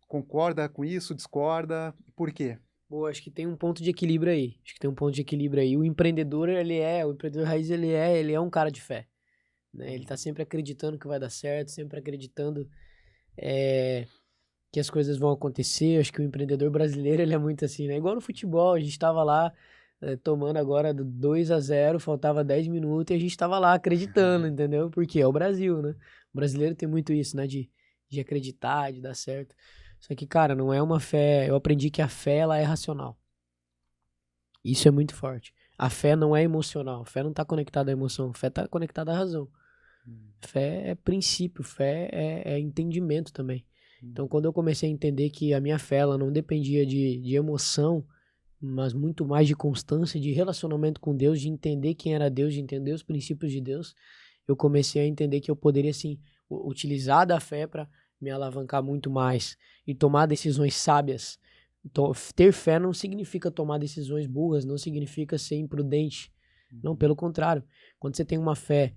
Concorda com isso? Discorda? Por quê? Boa, acho que tem um ponto de equilíbrio aí. Acho que tem um ponto de equilíbrio aí. O empreendedor, o empreendedor raiz, ele é um cara de fé, né? Ele tá sempre acreditando que vai dar certo, sempre acreditando é, que as coisas vão acontecer. Acho que o empreendedor brasileiro, ele é muito assim, né? Igual no futebol, a gente tava lá tomando agora do 2-0, faltava 10 minutos e a gente tava lá acreditando, entendeu? Porque é o Brasil, né? O brasileiro tem muito isso, né? De acreditar, de dar certo. Só que, cara, não é uma fé. Eu aprendi que a fé, ela é racional. Isso é muito forte. A fé não é emocional. A fé não tá conectada à emoção. A fé tá conectada à razão. Fé é princípio. Fé é entendimento também. Então, quando eu comecei a entender que a minha fé, ela não dependia de emoção, mas muito mais de constância, de relacionamento com Deus, de entender quem era Deus, de entender os princípios de Deus, eu comecei a entender que eu poderia, sim, utilizar da fé para me alavancar muito mais e tomar decisões sábias. Então, ter fé não significa tomar decisões burras, não significa ser imprudente. Não, pelo contrário. Quando você tem uma fé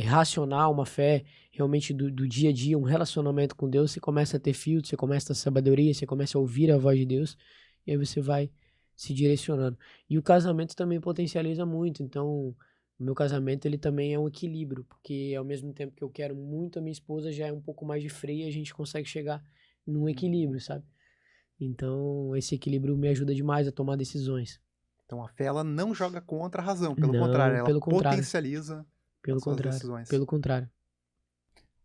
racional, uma fé realmente do dia a dia, um relacionamento com Deus, você começa a ter filtro, você começa a ter sabedoria, você começa a ouvir a voz de Deus, e aí você vai se direcionando. E o casamento também potencializa muito, então o meu casamento ele também é um equilíbrio, porque ao mesmo tempo que eu quero muito a minha esposa, já é um pouco mais de freio e a gente consegue chegar num equilíbrio, sabe? Então esse equilíbrio me ajuda demais a tomar decisões. Então a fé ela não joga contra a razão, pelo contrário, Não, ela pelo contrário, potencializa pelo as suas contrário, decisões. pelo contrário.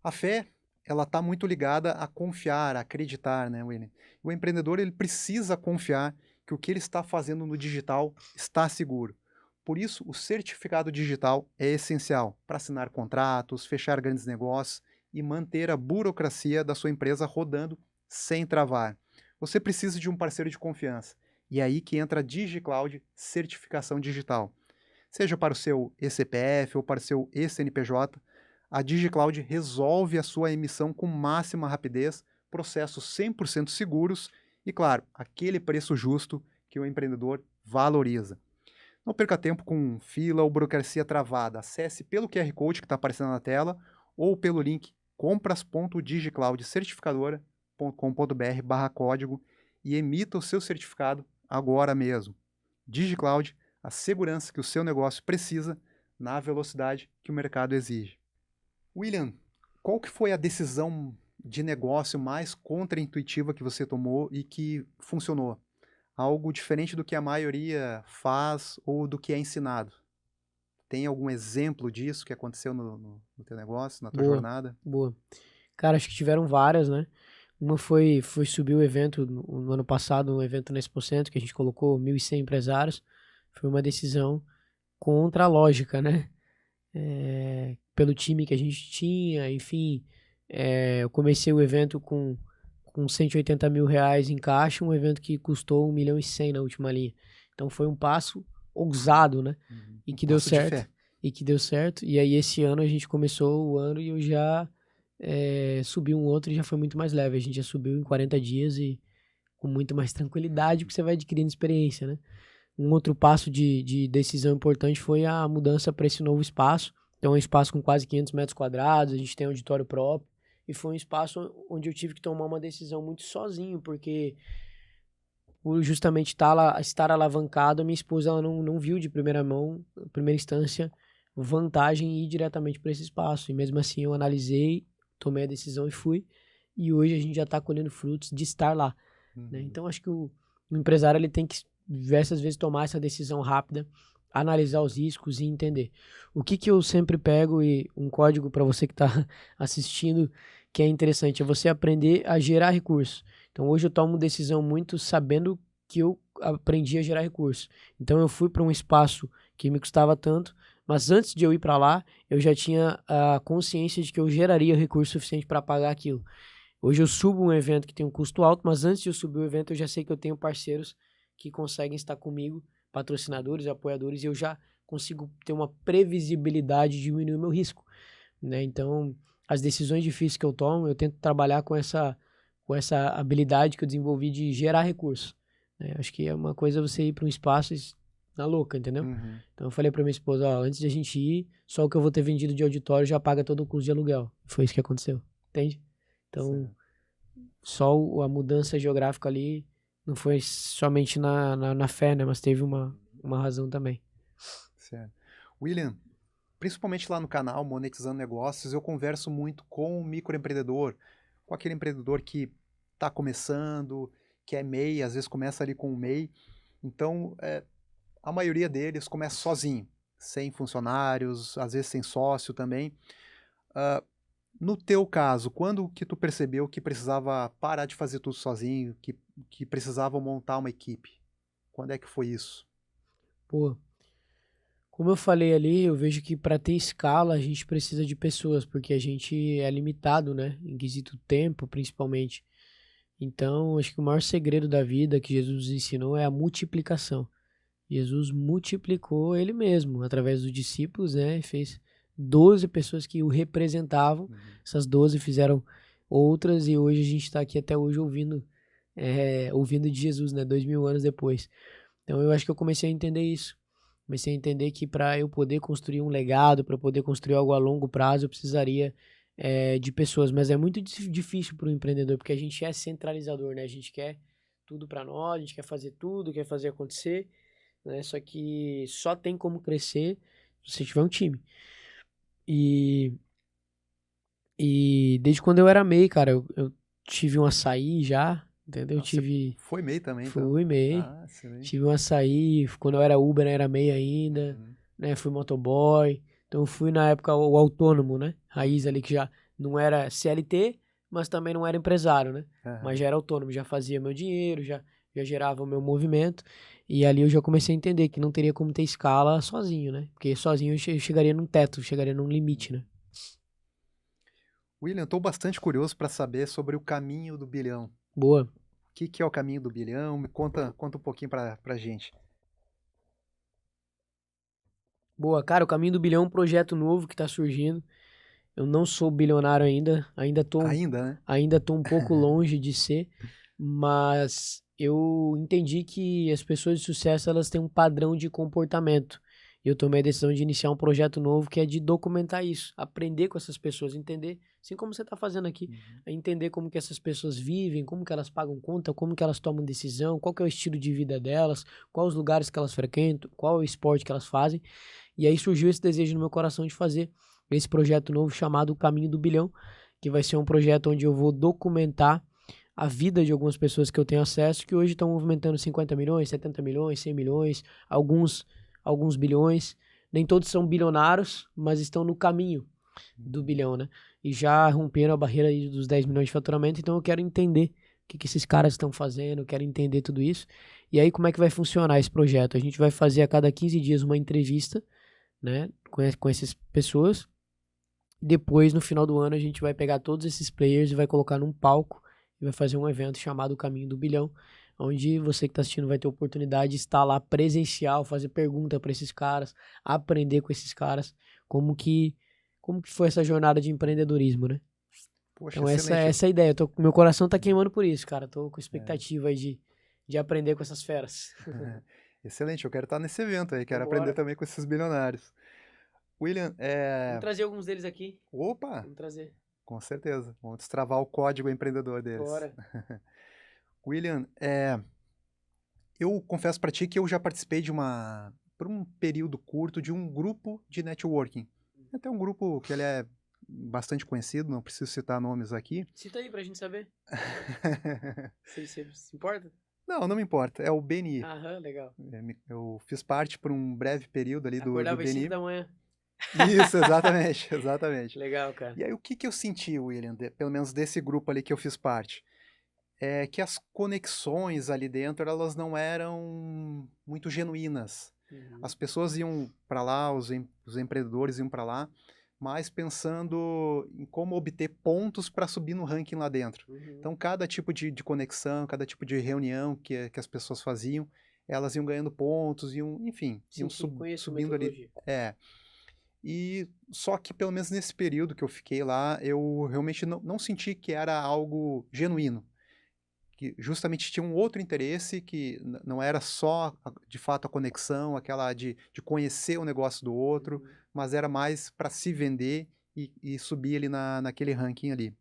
A fé, ela está muito ligada a confiar, a acreditar, né, William? O empreendedor ele precisa confiar que o que ele está fazendo no digital está seguro. Por isso, o certificado digital é essencial para assinar contratos, fechar grandes negócios e manter a burocracia da sua empresa rodando sem travar. Você precisa de um parceiro de confiança. E é aí que entra a DigiCloud Certificação Digital. Seja para o seu eCPF ou para o seu eCNPJ, a DigiCloud resolve a sua emissão com máxima rapidez, processos 100% seguros e, claro, aquele preço justo que o empreendedor valoriza. Não perca tempo com fila ou burocracia travada. Acesse pelo QR Code que está aparecendo na tela ou pelo link compras.digicloudcertificadora.com.br/código e emita o seu certificado agora mesmo. DigiCloud, a segurança que o seu negócio precisa na velocidade que o mercado exige. William, qual que foi a decisão de negócio mais contraintuitiva que você tomou e que funcionou? Algo diferente do que a maioria faz ou do que é ensinado. Tem algum exemplo disso que aconteceu no teu negócio, na tua Boa, jornada? boa. Cara, acho que tiveram várias, né? Uma foi subir o evento no ano passado, um evento na Expocentro, que a gente colocou 1.100 empresários. Foi uma decisão contra a lógica, né? Pelo time que a gente tinha, enfim. Eu comecei o evento com 180 mil reais em caixa, um evento que custou 1.100.000 na última linha. Então foi um passo ousado, né? E que deu passo de certo. fé. E que deu certo. E aí esse ano a gente começou o ano e eu já subi um outro e já foi muito mais leve. A gente já subiu em 40 dias e com muito mais tranquilidade, porque você vai adquirindo experiência, né? Um outro passo de decisão importante foi a mudança para esse novo espaço. Então, é um espaço com quase 500 metros quadrados, a gente tem auditório próprio. E foi um espaço onde eu tive que tomar uma decisão muito sozinho, porque por justamente estar alavancado, a minha esposa ela não viu de primeira mão, primeira instância, vantagem em ir diretamente para esse espaço. E mesmo assim eu analisei, tomei a decisão e fui. E hoje a gente já está colhendo frutos de estar lá, né? Então acho que o empresário ele tem que diversas vezes tomar essa decisão rápida, analisar os riscos e entender. O que eu sempre pego e um código para você que está assistindo que é interessante é você aprender a gerar recursos. Então hoje eu tomo decisão muito sabendo que eu aprendi a gerar recursos. Então eu fui para um espaço que me custava tanto, mas antes de eu ir para lá, eu já tinha a consciência de que eu geraria recurso suficiente para pagar aquilo. Hoje eu subo um evento que tem um custo alto, mas antes de eu subir o evento, eu já sei que eu tenho parceiros que conseguem estar comigo, patrocinadores, apoiadores, e eu já consigo ter uma previsibilidade de diminuir o meu risco, né? Então, as decisões difíceis que eu tomo, eu tento trabalhar com essa habilidade que eu desenvolvi de gerar recursos, né? Acho que é uma coisa você ir para um espaço na louca, entendeu? Então eu falei para minha esposa, ó, antes de a gente ir, só o que eu vou ter vendido de auditório já paga todo o custo de aluguel. Foi isso que aconteceu, entende? Então, só a mudança geográfica ali Não foi somente na fé, né? Mas teve uma razão também. Certo. William, principalmente lá no canal Monetizando Negócios, eu converso muito com o microempreendedor, com aquele empreendedor que está começando, que é MEI, às vezes começa ali com o MEI. Então, a maioria deles começa sozinho, sem funcionários, às vezes sem sócio também. No teu caso, quando que tu percebeu que precisava parar de fazer tudo sozinho, que precisava montar uma equipe? Quando é que foi isso? Pô, como eu falei ali, eu vejo que para ter escala a gente precisa de pessoas, porque a gente é limitado, né? Em quesito tempo, principalmente. Então, acho que o maior segredo da vida que Jesus nos ensinou é a multiplicação. Jesus multiplicou ele mesmo através dos discípulos, né? E fez 12 pessoas que o representavam. Essas 12 fizeram outras e hoje a gente está aqui até hoje ouvindo de Jesus, né? 2000 anos depois. Então eu acho que eu comecei a entender isso. Comecei a entender que para eu poder construir um legado, para eu poder construir algo a longo prazo, eu precisaria de pessoas. Mas é muito difícil para o empreendedor, porque a gente é centralizador, né? A gente quer tudo para nós, a gente quer fazer tudo, quer fazer acontecer, né? Só que só tem como crescer se você tiver um time. E, e desde quando eu era MEI, cara, eu tive um açaí já, entendeu? Eu Ah, você tive. foi MEI também, então? Fui MEI. Ah, excelente. Tive um açaí, quando eu era Uber, eu era MEI ainda, Uhum. né? Fui motoboy. Então eu fui na época o autônomo, né? Raiz ali Uhum. que já não era CLT, mas também não era empresário, né? Mas Aham. já era autônomo, já fazia meu dinheiro, já gerava o meu movimento. E ali eu já comecei a entender que não teria como ter escala sozinho, né? Porque sozinho eu chegaria num teto, chegaria num limite, né? William, estou bastante curioso para saber sobre o caminho do bilhão. O Boa. que é o caminho do bilhão? Me conta um pouquinho para a gente. Boa, cara, o Caminho do Bilhão é um projeto novo que tá surgindo. Eu não sou bilionário ainda, Ainda, né? ainda tô um pouco longe de ser, mas eu entendi que as pessoas de sucesso elas têm um padrão de comportamento. E eu tomei a decisão de iniciar um projeto novo que é de documentar isso, aprender com essas pessoas, entender, assim como você está fazendo aqui, Uhum. é entender como que essas pessoas vivem, como que elas pagam conta, como que elas tomam decisão, qual que é o estilo de vida delas, quais os lugares que elas frequentam, qual é o esporte que elas fazem. E aí surgiu esse desejo no meu coração de fazer esse projeto novo chamado O Caminho do Bilhão, que vai ser um projeto onde eu vou documentar a vida de algumas pessoas que eu tenho acesso, que hoje estão movimentando 50 milhões, 70 milhões, 100 milhões, alguns bilhões. Nem todos são bilionários, mas estão no caminho do bilhão, né? E já romperam a barreira aí dos 10 milhões de faturamento, então eu quero entender o que esses caras estão fazendo, eu quero entender tudo isso. E aí, como é que vai funcionar esse projeto? A gente vai fazer a cada 15 dias uma entrevista, né, com essas pessoas. Depois, no final do ano, a gente vai pegar todos esses players e vai colocar num palco e vai fazer um evento chamado Caminho do Bilhão, onde você que está assistindo vai ter oportunidade de estar lá presencial, fazer pergunta para esses caras, aprender com esses caras como que como que foi essa jornada de empreendedorismo, né? Poxa, Então excelente. essa é a ideia. Meu coração tá Uhum. queimando por isso, cara. Tô com É. expectativa aí de aprender com essas feras. Excelente, eu quero estar nesse evento aí, quero aprender Vambora. também com esses bilionários. William, Vamos trazer alguns deles aqui. Opa, Vamos trazer. com certeza, vamos destravar o código empreendedor deles. Bora. William, eu confesso para ti que eu já participei por um período curto, de um grupo de networking. Até um grupo que ele é bastante conhecido, não preciso citar nomes aqui. Cita aí pra gente saber. Você se importa? Não, não me importa, é o BNI. Aham, legal. Eu fiz parte por um breve período ali do Acordava às 5 BNI. da manhã. Isso, exatamente, exatamente. Legal, cara. E aí, o que eu senti, William, pelo menos desse grupo ali que eu fiz parte? É que as conexões ali dentro, elas não eram muito genuínas. Uhum, As pessoas iam para lá, os empreendedores iam para lá, mas pensando em como obter pontos para subir no ranking lá dentro. uhum. Então, cada tipo de conexão, cada tipo de reunião que as pessoas faziam, elas iam ganhando pontos, enfim, Sim, sim, conheço subindo ali. metodologia. E só que pelo menos nesse período que eu fiquei lá, eu realmente não senti que era algo genuíno, que justamente tinha um outro interesse que não era só de fato a conexão, aquela de conhecer o negócio do outro, Uhum. mas era mais para se vender e subir ali naquele ranking ali.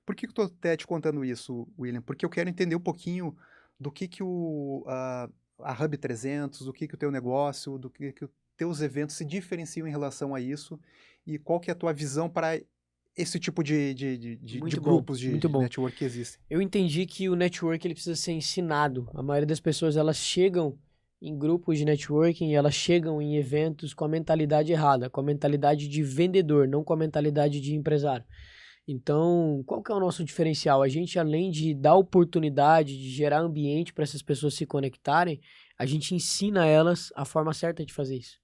Por que eu estou até te contando isso, William? Porque eu quero entender um pouquinho do que a Hub 300, do que o teu negócio, do que os teus eventos se diferenciam em relação a isso e qual que é a tua visão para esse tipo de Muito bom, grupos muito de bom. network que existem. Eu entendi que o network ele precisa ser ensinado. A maioria das pessoas elas chegam em grupos de networking, elas chegam em eventos com a mentalidade errada, com a mentalidade de vendedor, não com a mentalidade de empresário. Então, qual que é o nosso diferencial? A gente, além de dar oportunidade, de gerar ambiente para essas pessoas se conectarem, a gente ensina elas a forma certa de fazer isso.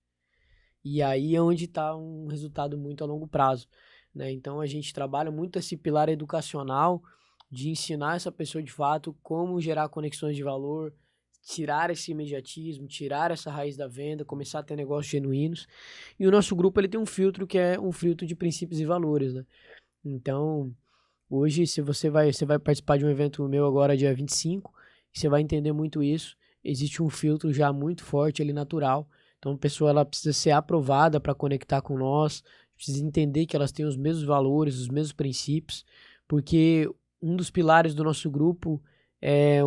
E aí é onde está um resultado muito a longo prazo, né? Então a gente trabalha muito esse pilar educacional de ensinar essa pessoa de fato como gerar conexões de valor, tirar esse imediatismo, tirar essa raiz da venda, começar a ter negócios genuínos. E o nosso grupo ele tem um filtro que é um filtro de princípios e valores, né? Então, hoje se você vai participar de um evento meu agora dia 25, você vai entender muito isso. Existe um filtro já muito forte ali natural. Então a pessoa ela precisa ser aprovada para conectar com nós, precisa entender que elas têm os mesmos valores, os mesmos princípios, porque um dos pilares do nosso grupo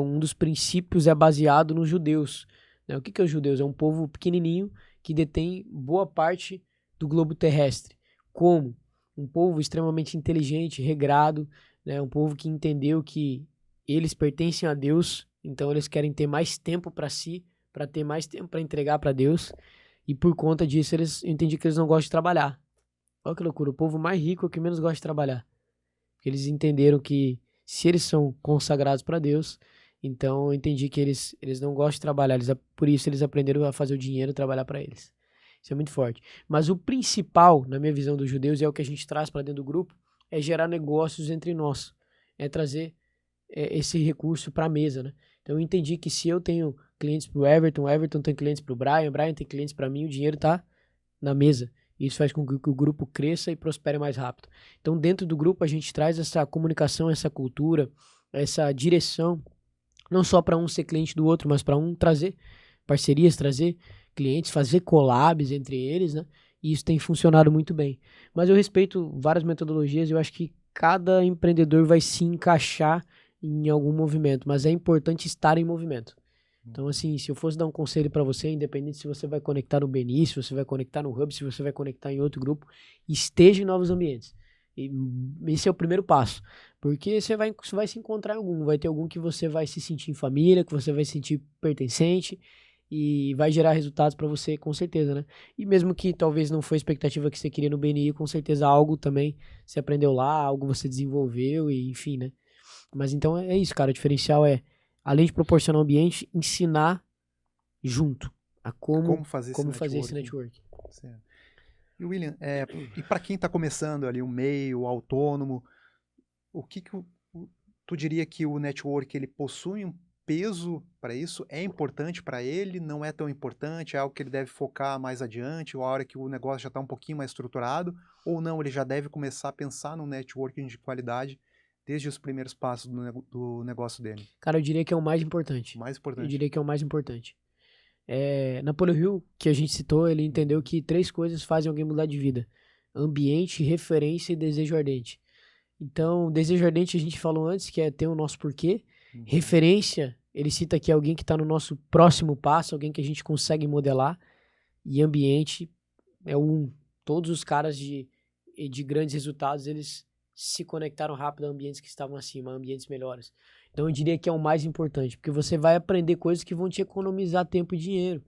um dos princípios é baseado nos judeus, né? O que que é os judeus? É um povo pequenininho que detém boa parte do globo terrestre. Como? Um povo extremamente inteligente, regrado, né? Um povo que entendeu que eles pertencem a Deus, então eles querem ter mais tempo para si, para ter mais tempo para entregar para Deus. E por conta disso, eu entendi que eles não gostam de trabalhar. Olha que loucura, o povo mais rico é o que menos gosta de trabalhar. Porque eles entenderam que se eles são consagrados para Deus, então eu entendi que eles não gostam de trabalhar, por isso eles aprenderam a fazer o dinheiro trabalhar para eles. Isso é muito forte. Mas o principal, na minha visão dos judeus, e é o que a gente traz para dentro do grupo, é gerar negócios entre nós. É trazer esse recurso para a mesa, né? Então eu entendi que se eu tenho clientes para o Everton tem clientes para o Brian tem clientes para mim, o dinheiro está na mesa. Isso faz com que o grupo cresça e prospere mais rápido. Então dentro do grupo a gente traz essa comunicação, essa cultura, essa direção, não só para um ser cliente do outro, mas para um trazer parcerias, trazer clientes, fazer collabs entre eles, né? E isso tem funcionado muito bem. Mas eu respeito várias metodologias, eu acho que cada empreendedor vai se encaixar em algum movimento, mas é importante estar em movimento. Então, assim, se eu fosse dar um conselho para você, independente se você vai conectar no Beni, se você vai conectar no Hub, se você vai conectar em outro grupo, esteja em novos ambientes. E esse é o primeiro passo, porque você vai se encontrar em algum, vai ter algum que você vai se sentir em família, que você vai se sentir pertencente e vai gerar resultados para você, com certeza, né? E mesmo que talvez não foi a expectativa que você queria no BNI, com certeza algo também você aprendeu lá, algo você desenvolveu e enfim, né? Mas então é isso, cara. O diferencial é, além de proporcionar um ambiente, ensinar junto a Como fazer como esse fazer esse networking. network. Certo. E William, e para quem está começando ali, um meio autônomo, o que tu diria que o network ele possui um peso para isso? É importante para ele? Não é tão importante? É algo que ele deve focar mais adiante, ou a hora que o negócio já está um pouquinho mais estruturado? Ou não, ele já deve começar a pensar no networking de qualidade desde os primeiros passos do negócio dele? Cara, eu diria que é o mais importante. Mais Eu importante. diria que é o mais importante. Napoleon Hill, que a gente citou, ele entendeu que 3 coisas fazem alguém mudar de vida: ambiente, referência e desejo ardente. Então, desejo ardente a gente falou antes, que é ter o nosso porquê. Referência, ele cita que é alguém que está no nosso próximo passo, alguém que a gente consegue modelar. E ambiente é todos os caras de grandes resultados, eles se conectaram rápido a ambientes que estavam acima, a ambientes melhores. Então eu diria que é o mais importante, porque você vai aprender coisas que vão te economizar tempo e dinheiro.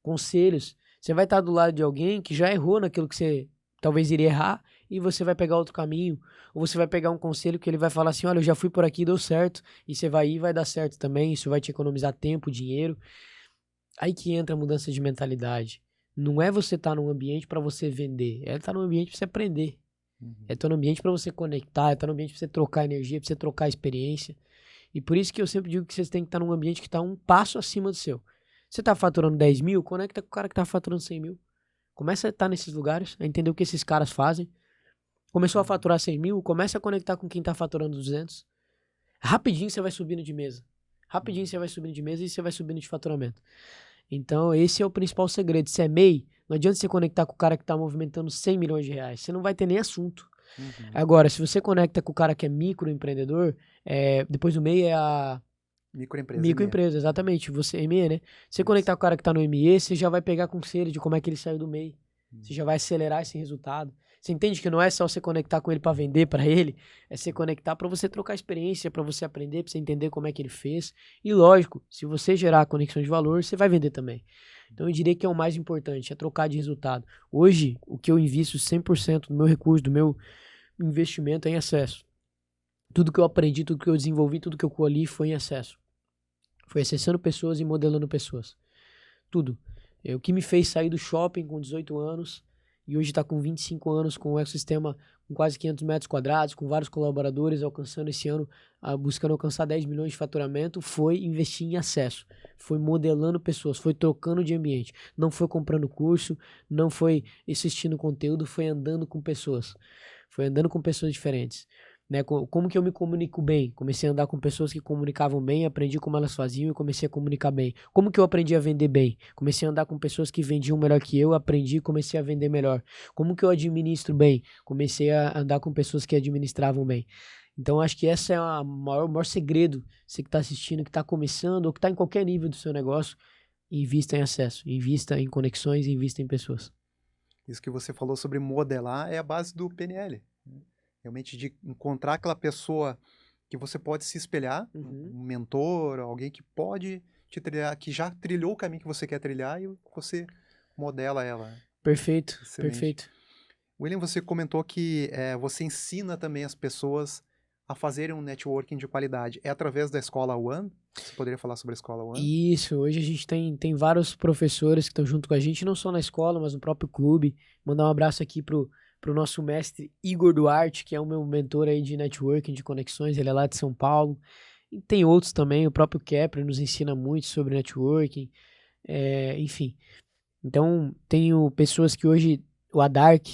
Conselhos. Você vai estar do lado de alguém que já errou naquilo que você talvez iria errar e você vai pegar outro caminho. Ou você vai pegar um conselho que ele vai falar assim, olha, eu já fui por aqui e deu certo. E você vai ir e vai dar certo também. Isso vai te economizar tempo, dinheiro. Aí que entra a mudança de mentalidade. Não é você estar num ambiente para você vender. É estar num ambiente para você aprender. É estar num ambiente para você conectar. É estar num ambiente para você trocar energia, para você trocar experiência. E por isso que eu sempre digo que vocês têm que estar num ambiente que está um passo acima do seu. Você está faturando 10 mil, conecta com o cara que está faturando 100 mil. Começa a estar nesses lugares, a entender o que esses caras fazem. Começou a faturar 100 mil, começa a conectar com quem está faturando 200. Rapidinho você vai subindo de mesa. Rapidinho você vai subindo de mesa e você vai subindo de faturamento. Então esse é o principal segredo. Se é MEI, não adianta você conectar com o cara que está movimentando 100 milhões de reais. Você não vai ter nem assunto. Agora, se você conecta com o cara que é microempreendedor, depois do MEI é a Microempresa, ME. Microempresa, exatamente. Você, ME, né? Você Isso. conectar com o cara que tá no ME, você já vai pegar conselho de como é que ele saiu do MEI. Você já vai acelerar esse resultado. Você entende que não é só você conectar com ele para vender para ele, é você conectar para você trocar experiência, para você aprender, para você entender como é que ele fez. E lógico, se você gerar conexão de valor, você vai vender também. Então eu diria que é o mais importante, é trocar de resultado. Hoje, o que eu invisto 100% do meu recurso, do meu investimento é em acesso. Tudo que eu aprendi, tudo que eu desenvolvi, tudo que eu colhi foi em acesso. Foi acessando pessoas e modelando pessoas. Tudo. O que me fez sair do shopping com 18 anos e hoje está com 25 anos com um ecossistema com quase 500 metros quadrados, com vários colaboradores, alcançando esse ano, buscando alcançar 10 milhões de faturamento, foi investir em acesso. Foi modelando pessoas, foi trocando de ambiente. Não foi comprando curso, não foi assistindo conteúdo, foi andando com pessoas. Foi andando com pessoas diferentes. Né, como que eu me comunico bem? Comecei a andar com pessoas que comunicavam bem, aprendi como elas faziam e comecei a comunicar bem. Como que eu aprendi a vender bem? Comecei a andar com pessoas que vendiam melhor que eu, aprendi e comecei a vender melhor. Como que eu administro bem? Comecei a andar com pessoas que administravam bem. Então acho que esse é o maior segredo. Você que está assistindo, que está começando ou que está em qualquer nível do seu negócio, invista em acesso, invista em conexões, invista em pessoas. Isso que você falou sobre modelar é a base do PNL. Realmente de encontrar aquela pessoa que você pode se espelhar, um mentor, alguém que pode te trilhar, que já trilhou o caminho que você quer trilhar e você modela ela. Perfeito, Excelente. perfeito. William, você comentou que você ensina também as pessoas a fazerem um networking de qualidade. É através da Escola One? Você poderia falar sobre a Escola One? Isso, hoje a gente tem vários professores que estão junto com a gente, não só na escola, mas no próprio clube. Mandar um abraço aqui pro nosso mestre Igor Duarte, que é o meu mentor aí de networking, de conexões, ele é lá de São Paulo. E tem outros também, o próprio Kepler nos ensina muito sobre networking, enfim. Então, tenho pessoas que hoje, a Dark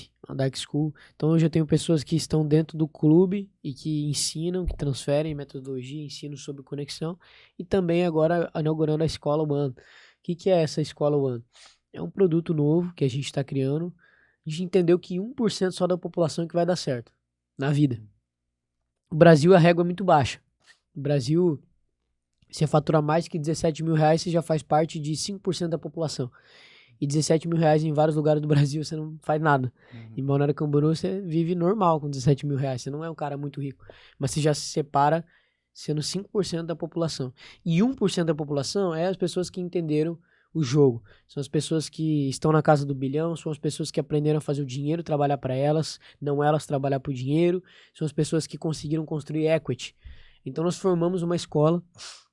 School, então hoje eu tenho pessoas que estão dentro do clube e que ensinam, que transferem metodologia, ensinam sobre conexão, e também agora inaugurando a Escola One. O que é essa Escola One? É um produto novo que a gente está criando. A gente entendeu que 1% só da população é que vai dar certo na vida. O Brasil, a régua é muito baixa. No Brasil, você fatura mais que 17 mil reais, você já faz parte de 5% da população. E 17 mil reais em vários lugares do Brasil, você não faz nada. Em Balneário Camboriú, você vive normal com 17 mil reais. Você não é um cara muito rico. Mas você já se separa sendo 5% da população. E 1% da população é as pessoas que entenderam o jogo. São as pessoas que estão na casa do bilhão, são as pessoas que aprenderam a fazer o dinheiro trabalhar para elas, não elas trabalhar para o dinheiro, são as pessoas que conseguiram construir equity. Então nós formamos uma escola,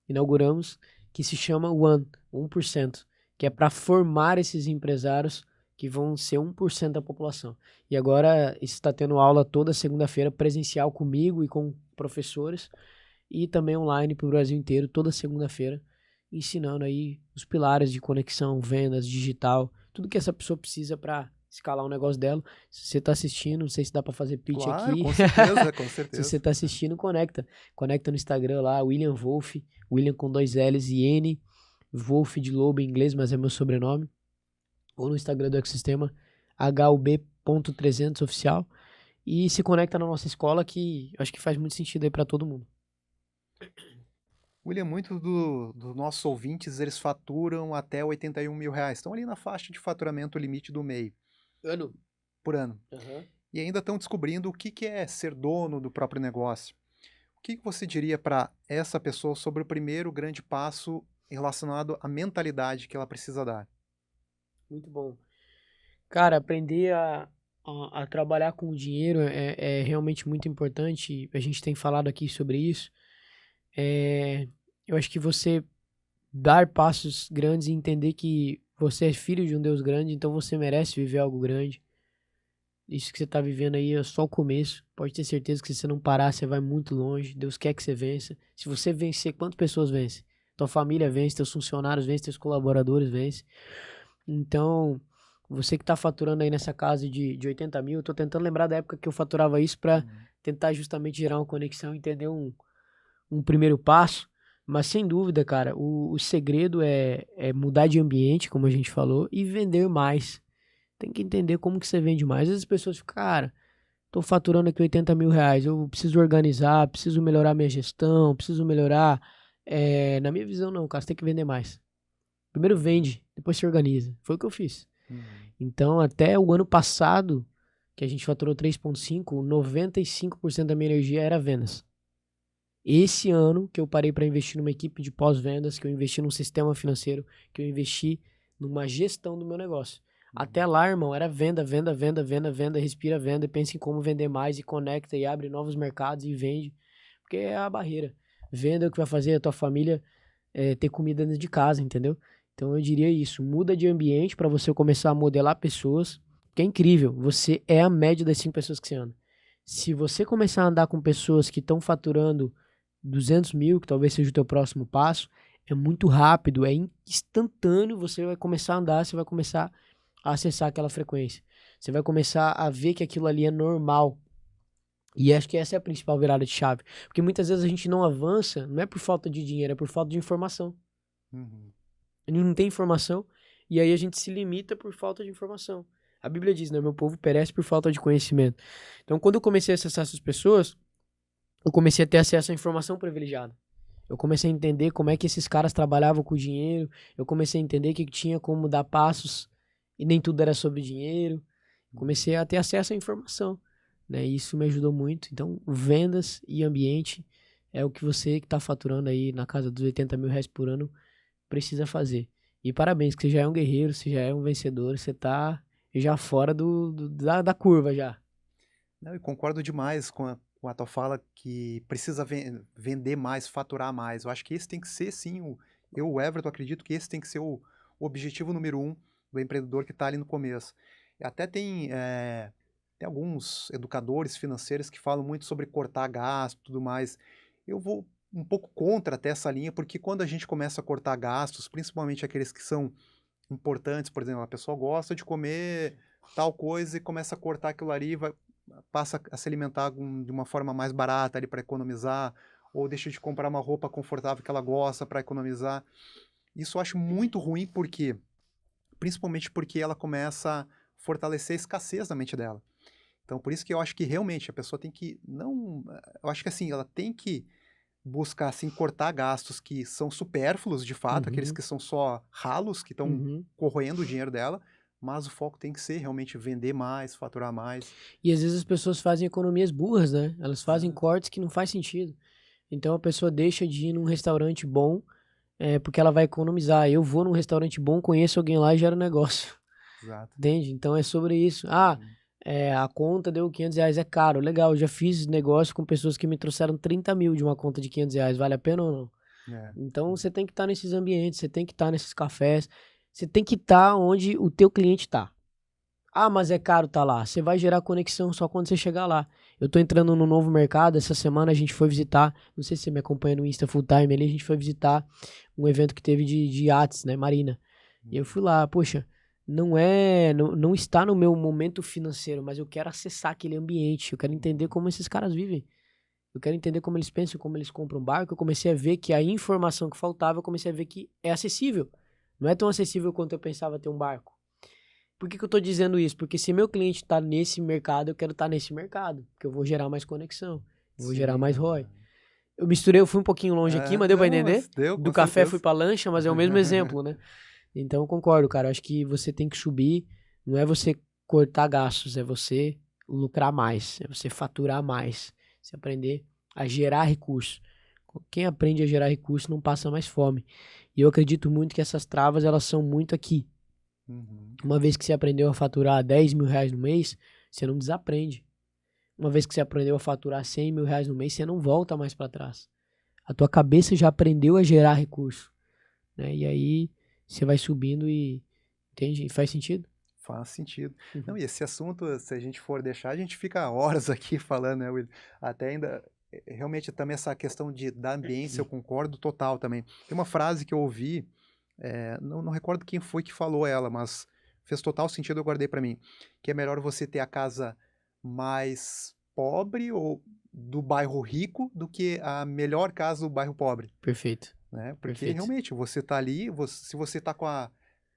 inauguramos, que se chama One, 1%, que é para formar esses empresários que vão ser 1% da população. E agora isso está tendo aula toda segunda-feira presencial comigo e com professores, e também online para o Brasil inteiro, toda segunda-feira, ensinando aí os pilares de conexão, vendas, digital, tudo que essa pessoa precisa para escalar o negócio dela. Se você está assistindo, não sei se dá para fazer pitch aqui. Com certeza, com certeza. Se você está assistindo, conecta. Conecta no Instagram lá, William Wolf, William com 2 L's e N, Wolf de lobo em inglês, mas é meu sobrenome. Ou no Instagram do ecossistema, hub.300 oficial. E se conecta na nossa escola, que eu acho que faz muito sentido aí para todo mundo. William, muitos dos nossos ouvintes, eles faturam até 81 mil reais. Estão ali na faixa de faturamento limite do MEI. Por ano. E ainda estão descobrindo o que é ser dono do próprio negócio. O que você diria para essa pessoa sobre o primeiro grande passo relacionado à mentalidade que ela precisa dar? Muito bom. Cara, aprender a trabalhar com o dinheiro é realmente muito importante. A gente tem falado aqui sobre isso. Eu acho que você dar passos grandes e entender que você é filho de um Deus grande, então você merece viver algo grande. Isso que você está vivendo aí é só o começo. Pode ter certeza que se você não parar, você vai muito longe. Deus quer que você vença. Se você vencer, quantas pessoas vencem? Tua família vence, teus funcionários vencem, teus colaboradores vencem. Então, você que está faturando aí nessa casa de 80 mil, eu tô tentando lembrar da época que eu faturava isso para tentar justamente gerar uma conexão, entender um primeiro passo. Mas sem dúvida, cara, o segredo é mudar de ambiente, como a gente falou, e vender mais. Tem que entender como que você vende mais. Às vezes as pessoas ficam, cara, tô faturando aqui 80 mil reais, eu preciso organizar, preciso melhorar minha gestão, preciso melhorar Na minha visão, não, cara, você tem que vender mais. Primeiro vende, depois se organiza. Foi o que eu fiz. Então, até o ano passado, que a gente faturou 3,5, 95% da minha energia era vendas. Esse ano que eu parei para investir numa equipe de pós-vendas, que eu investi num sistema financeiro, que eu investi numa gestão do meu negócio. Até lá, irmão, era venda, venda, venda, venda, venda, respira venda, pensa em como vender mais e conecta e abre novos mercados e vende. Porque é a barreira. Venda é o que vai fazer a tua família ter comida dentro de casa, entendeu? Então eu diria isso, muda de ambiente para você começar a modelar pessoas, que é incrível, você é a média das 5 pessoas que você anda. Se você começar a andar com pessoas que estão faturando 200 mil, que talvez seja o teu próximo passo, é muito rápido, é instantâneo, você vai começar a andar, você vai começar a acessar aquela frequência. Você vai começar a ver que aquilo ali é normal. E acho que essa é a principal virada de chave. Porque muitas vezes a gente não avança, não é por falta de dinheiro, é por falta de informação. A gente não tem informação, e aí a gente se limita por falta de informação. A Bíblia diz, né? Meu povo perece por falta de conhecimento. Então, quando eu comecei a acessar essas pessoas, eu comecei a ter acesso à informação privilegiada. Eu comecei a entender como é que esses caras trabalhavam com o dinheiro. Eu comecei a entender que tinha como dar passos e nem tudo era sobre dinheiro. Comecei a ter acesso à informação, né? E isso me ajudou muito. Então, vendas e ambiente é o que você que está faturando aí na casa dos 80 mil reais por ano precisa fazer. E parabéns, que você já é um guerreiro, você já é um vencedor, você tá já fora da curva já. Não, e concordo demais com a tua fala que precisa vender mais, faturar mais. Eu acho que esse tem que ser, sim, o Everton, acredito que esse tem que ser o objetivo número 1 do empreendedor que está ali no começo. E até tem alguns educadores financeiros que falam muito sobre cortar gasto e tudo mais. Eu vou um pouco contra até essa linha, porque quando a gente começa a cortar gastos, principalmente aqueles que são importantes, por exemplo, a pessoa gosta de comer tal coisa e começa a cortar aquilo ali, passa a se alimentar de uma forma mais barata ali para economizar, ou deixa de comprar uma roupa confortável que ela gosta para economizar. Isso eu acho muito ruim, porque principalmente porque ela começa a fortalecer a escassez na mente dela. Então, por isso que eu acho que realmente a pessoa tem que não, eu acho que assim, ela tem que buscar assim cortar gastos que são supérfluos de fato, aqueles Uhum, que são só ralos, que estão uhum. corroendo o dinheiro dela, mas o foco tem que ser realmente vender mais, faturar mais. E às vezes as pessoas fazem economias burras, né? Elas fazem Exato, cortes que não faz sentido. Então a pessoa deixa de ir num restaurante bom, porque ela vai economizar. Eu vou num restaurante bom, conheço alguém lá e gero negócio. exato. Entende? Então é sobre isso. Uhum. A conta deu 500 reais, é caro. Legal, eu já fiz negócio com pessoas que me trouxeram 30 mil de uma conta de 500 reais. Vale a pena ou não? É. Então você tem que estar nesses ambientes, você tem que estar nesses cafés, você tem que estar onde o teu cliente está. Ah, mas é caro tá lá. Você vai gerar conexão só quando você chegar lá. Eu tô entrando no novo mercado. Essa semana a gente foi visitar. Não sei se você me acompanha no Insta Full Time ali. A gente foi visitar um evento que teve de iates, né? Marina. E eu fui lá. Poxa, não está no meu momento financeiro, mas eu quero acessar aquele ambiente. Eu quero entender como esses caras vivem. Eu quero entender como eles pensam, como eles compram um barco. Eu comecei a ver que a informação que faltava, eu comecei a ver que é acessível. Não é tão acessível quanto eu pensava ter um barco. Por que eu tô dizendo isso? Porque se meu cliente tá nesse mercado, eu quero estar nesse mercado. Porque eu vou gerar mais conexão. Eu vou gerar Sim, mais não. ROI. Eu misturei, eu fui um pouquinho longe aqui, mas deu pra Não, entender? mas deu, Do com café fui certeza. pra lancha, mas é o mesmo exemplo, né? Então eu concordo, cara. Acho que você tem que subir. Não é você cortar gastos, é você lucrar mais. É você faturar mais. Você aprender a gerar recursos. Quem aprende a gerar recursos não passa mais fome. E eu acredito muito que essas travas, elas são muito aqui. Uhum. Uma vez que você aprendeu a faturar 10 mil reais no mês, você não desaprende. Uma vez que você aprendeu a faturar 100 mil reais no mês, você não volta mais para trás. A tua cabeça já aprendeu a gerar recurso, né? E aí você vai subindo e... Entende? Faz sentido? Faz sentido. Não, Uhum. e esse assunto, se a gente for deixar, a gente fica horas aqui falando, né, Will? Até ainda, realmente também essa questão da ambiência, eu concordo total também. Tem uma frase que eu ouvi, não recordo quem foi que falou ela, mas fez total sentido, eu guardei para mim, que é melhor você ter a casa mais pobre ou do bairro rico do que a melhor casa do bairro pobre, Perfeito, né? Porque perfeito. realmente você tá ali, se você tá com a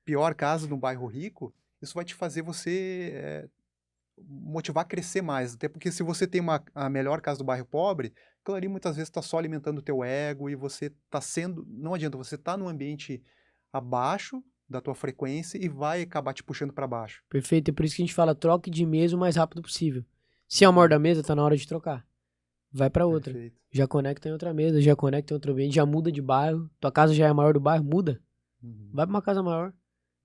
pior casa no bairro rico, isso vai te fazer você motivar a crescer mais. Até porque se você tem a melhor casa do bairro pobre, aquilo ali muitas vezes está só alimentando o teu ego e você está sendo... Não adianta, você está num ambiente abaixo da tua frequência e vai acabar te puxando para baixo. Perfeito, é por isso que a gente fala, troque de mesa o mais rápido possível. Se é o maior da mesa, tá na hora de trocar. Vai pra outra. Perfeito. Já conecta em outra mesa, já conecta em outro ambiente, já muda de bairro. Tua casa já é a maior do bairro, muda. Vai pra uma casa maior.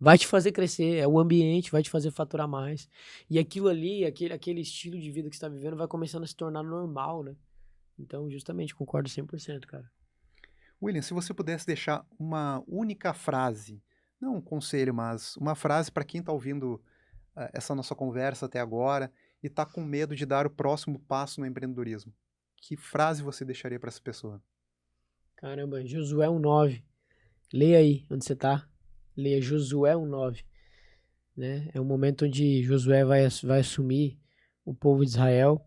Vai te fazer crescer, é o ambiente, vai te fazer faturar mais. E aquilo ali, aquele estilo de vida que você tá vivendo vai começando a se tornar normal, né? Então, justamente, concordo 100%, cara. William, se você pudesse deixar uma única frase, não um conselho, mas uma frase para quem está ouvindo essa nossa conversa até agora e está com medo de dar o próximo passo no empreendedorismo, que frase você deixaria para essa pessoa? Caramba, Josué 1:9. Leia aí, onde você tá. Leia Josué 1:9. Né? É um momento onde Josué vai assumir o povo de Israel.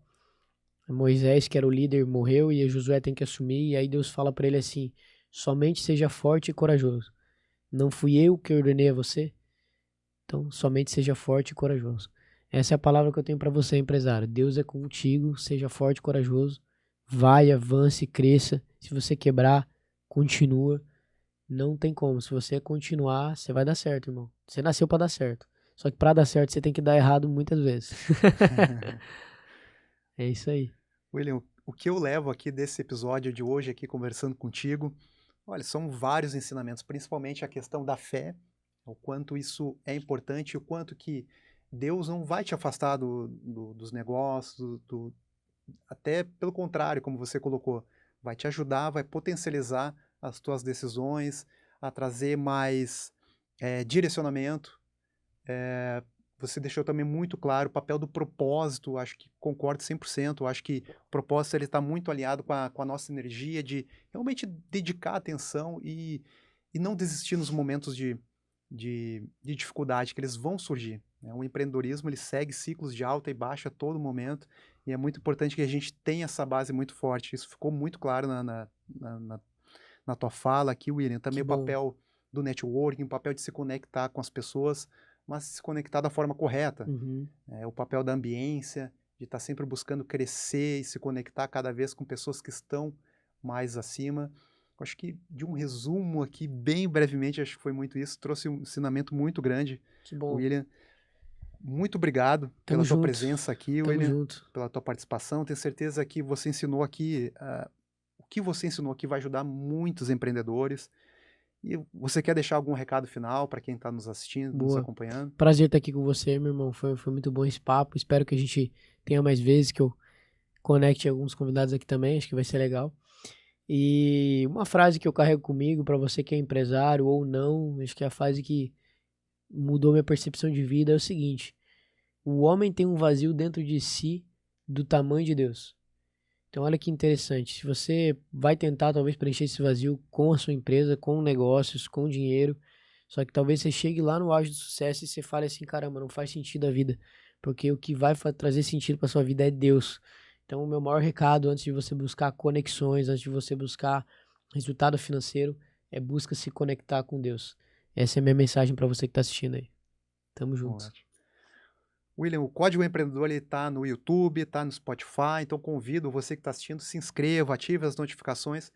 Moisés, que era o líder, morreu e Josué tem que assumir. E aí Deus fala para ele assim: somente seja forte e corajoso. Não fui eu que ordenei a você? Então, somente seja forte e corajoso. Essa é a palavra que eu tenho para você, empresário. Deus é contigo, seja forte e corajoso. Vai, avance, cresça. Se você quebrar, continua. Não tem como. Se você continuar, você vai dar certo, irmão. Você nasceu para dar certo. Só que para dar certo, você tem que dar errado muitas vezes. É isso aí. William, o que eu levo aqui desse episódio de hoje, aqui conversando contigo, olha, são vários ensinamentos, principalmente a questão da fé, o quanto isso é importante, o quanto que Deus não vai te afastar dos negócios, até pelo contrário, como você colocou, vai te ajudar, vai potencializar as tuas decisões, a trazer mais direcionamento. Você deixou também muito claro o papel do propósito, acho que concordo 100%, acho que o propósito está muito alinhado com a nossa energia de realmente dedicar atenção e não desistir nos momentos de dificuldade, que eles vão surgir, né? O empreendedorismo ele segue ciclos de alta e baixa a todo momento e é muito importante que a gente tenha essa base muito forte. Isso ficou muito claro na tua fala aqui, William. Também Que o bom. papel do networking, o papel de se conectar com as pessoas, mas se conectar da forma correta. Uhum. O papel da ambiência, de estar sempre buscando crescer e se conectar cada vez com pessoas que estão mais acima. Eu acho que de um resumo aqui, bem brevemente, acho que foi muito isso. Trouxe um ensinamento muito grande, Que bom. William. Muito obrigado Tamo pela tua junto. presença aqui, Tamo William, junto. pela tua participação. Tenho certeza que você ensinou aqui, o que você ensinou aqui vai ajudar muitos empreendedores. E você quer deixar algum recado final para quem está nos assistindo, nos Boa. acompanhando? Prazer estar aqui com você, meu irmão. Foi muito bom esse papo. Espero que a gente tenha mais vezes, que eu conecte alguns convidados aqui também. Acho que vai ser legal. E uma frase que eu carrego comigo para você que é empresário ou não, acho que é a frase que mudou minha percepção de vida é o seguinte: o homem tem um vazio dentro de si do tamanho de Deus. Então olha que interessante, se você vai tentar talvez preencher esse vazio com a sua empresa, com negócios, com dinheiro, só que talvez você chegue lá no auge do sucesso e você fale assim, caramba, não faz sentido a vida, porque o que vai trazer sentido para sua vida é Deus. Então o meu maior recado antes de você buscar conexões, antes de você buscar resultado financeiro, é busca se conectar com Deus. Essa é a minha mensagem para você que está assistindo aí. Tamo junto. Ótimo. William, o Código Empreendedor está no YouTube, está no Spotify, então convido você que está assistindo, se inscreva, ative as notificações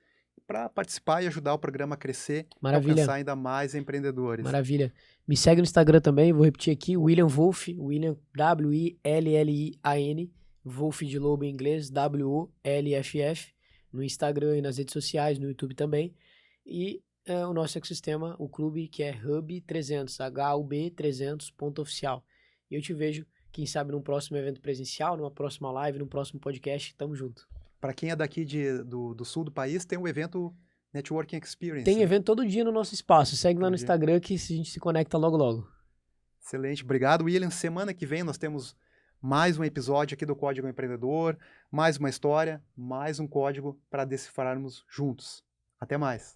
para participar e ajudar o programa a crescer e Maravilha. alcançar ainda mais empreendedores. Maravilha. Me segue no Instagram também, vou repetir aqui, William Wolff, William Willian, Wolff de lobo em inglês, WOLFF, no Instagram e nas redes sociais, no YouTube também. E o nosso ecossistema, o clube, que é Hub 300, HUB 300.oficial. E eu te vejo, quem sabe, num próximo evento presencial, numa próxima live, num próximo podcast. Tamo junto. Para quem é daqui do sul do país, tem o evento Networking Experience. Tem evento todo dia no nosso espaço. Segue lá no dia. Instagram que a gente se conecta logo logo. Excelente, obrigado, William. Semana que vem nós temos mais um episódio aqui do Código Empreendedor, mais uma história, mais um código para decifrarmos juntos. Até mais.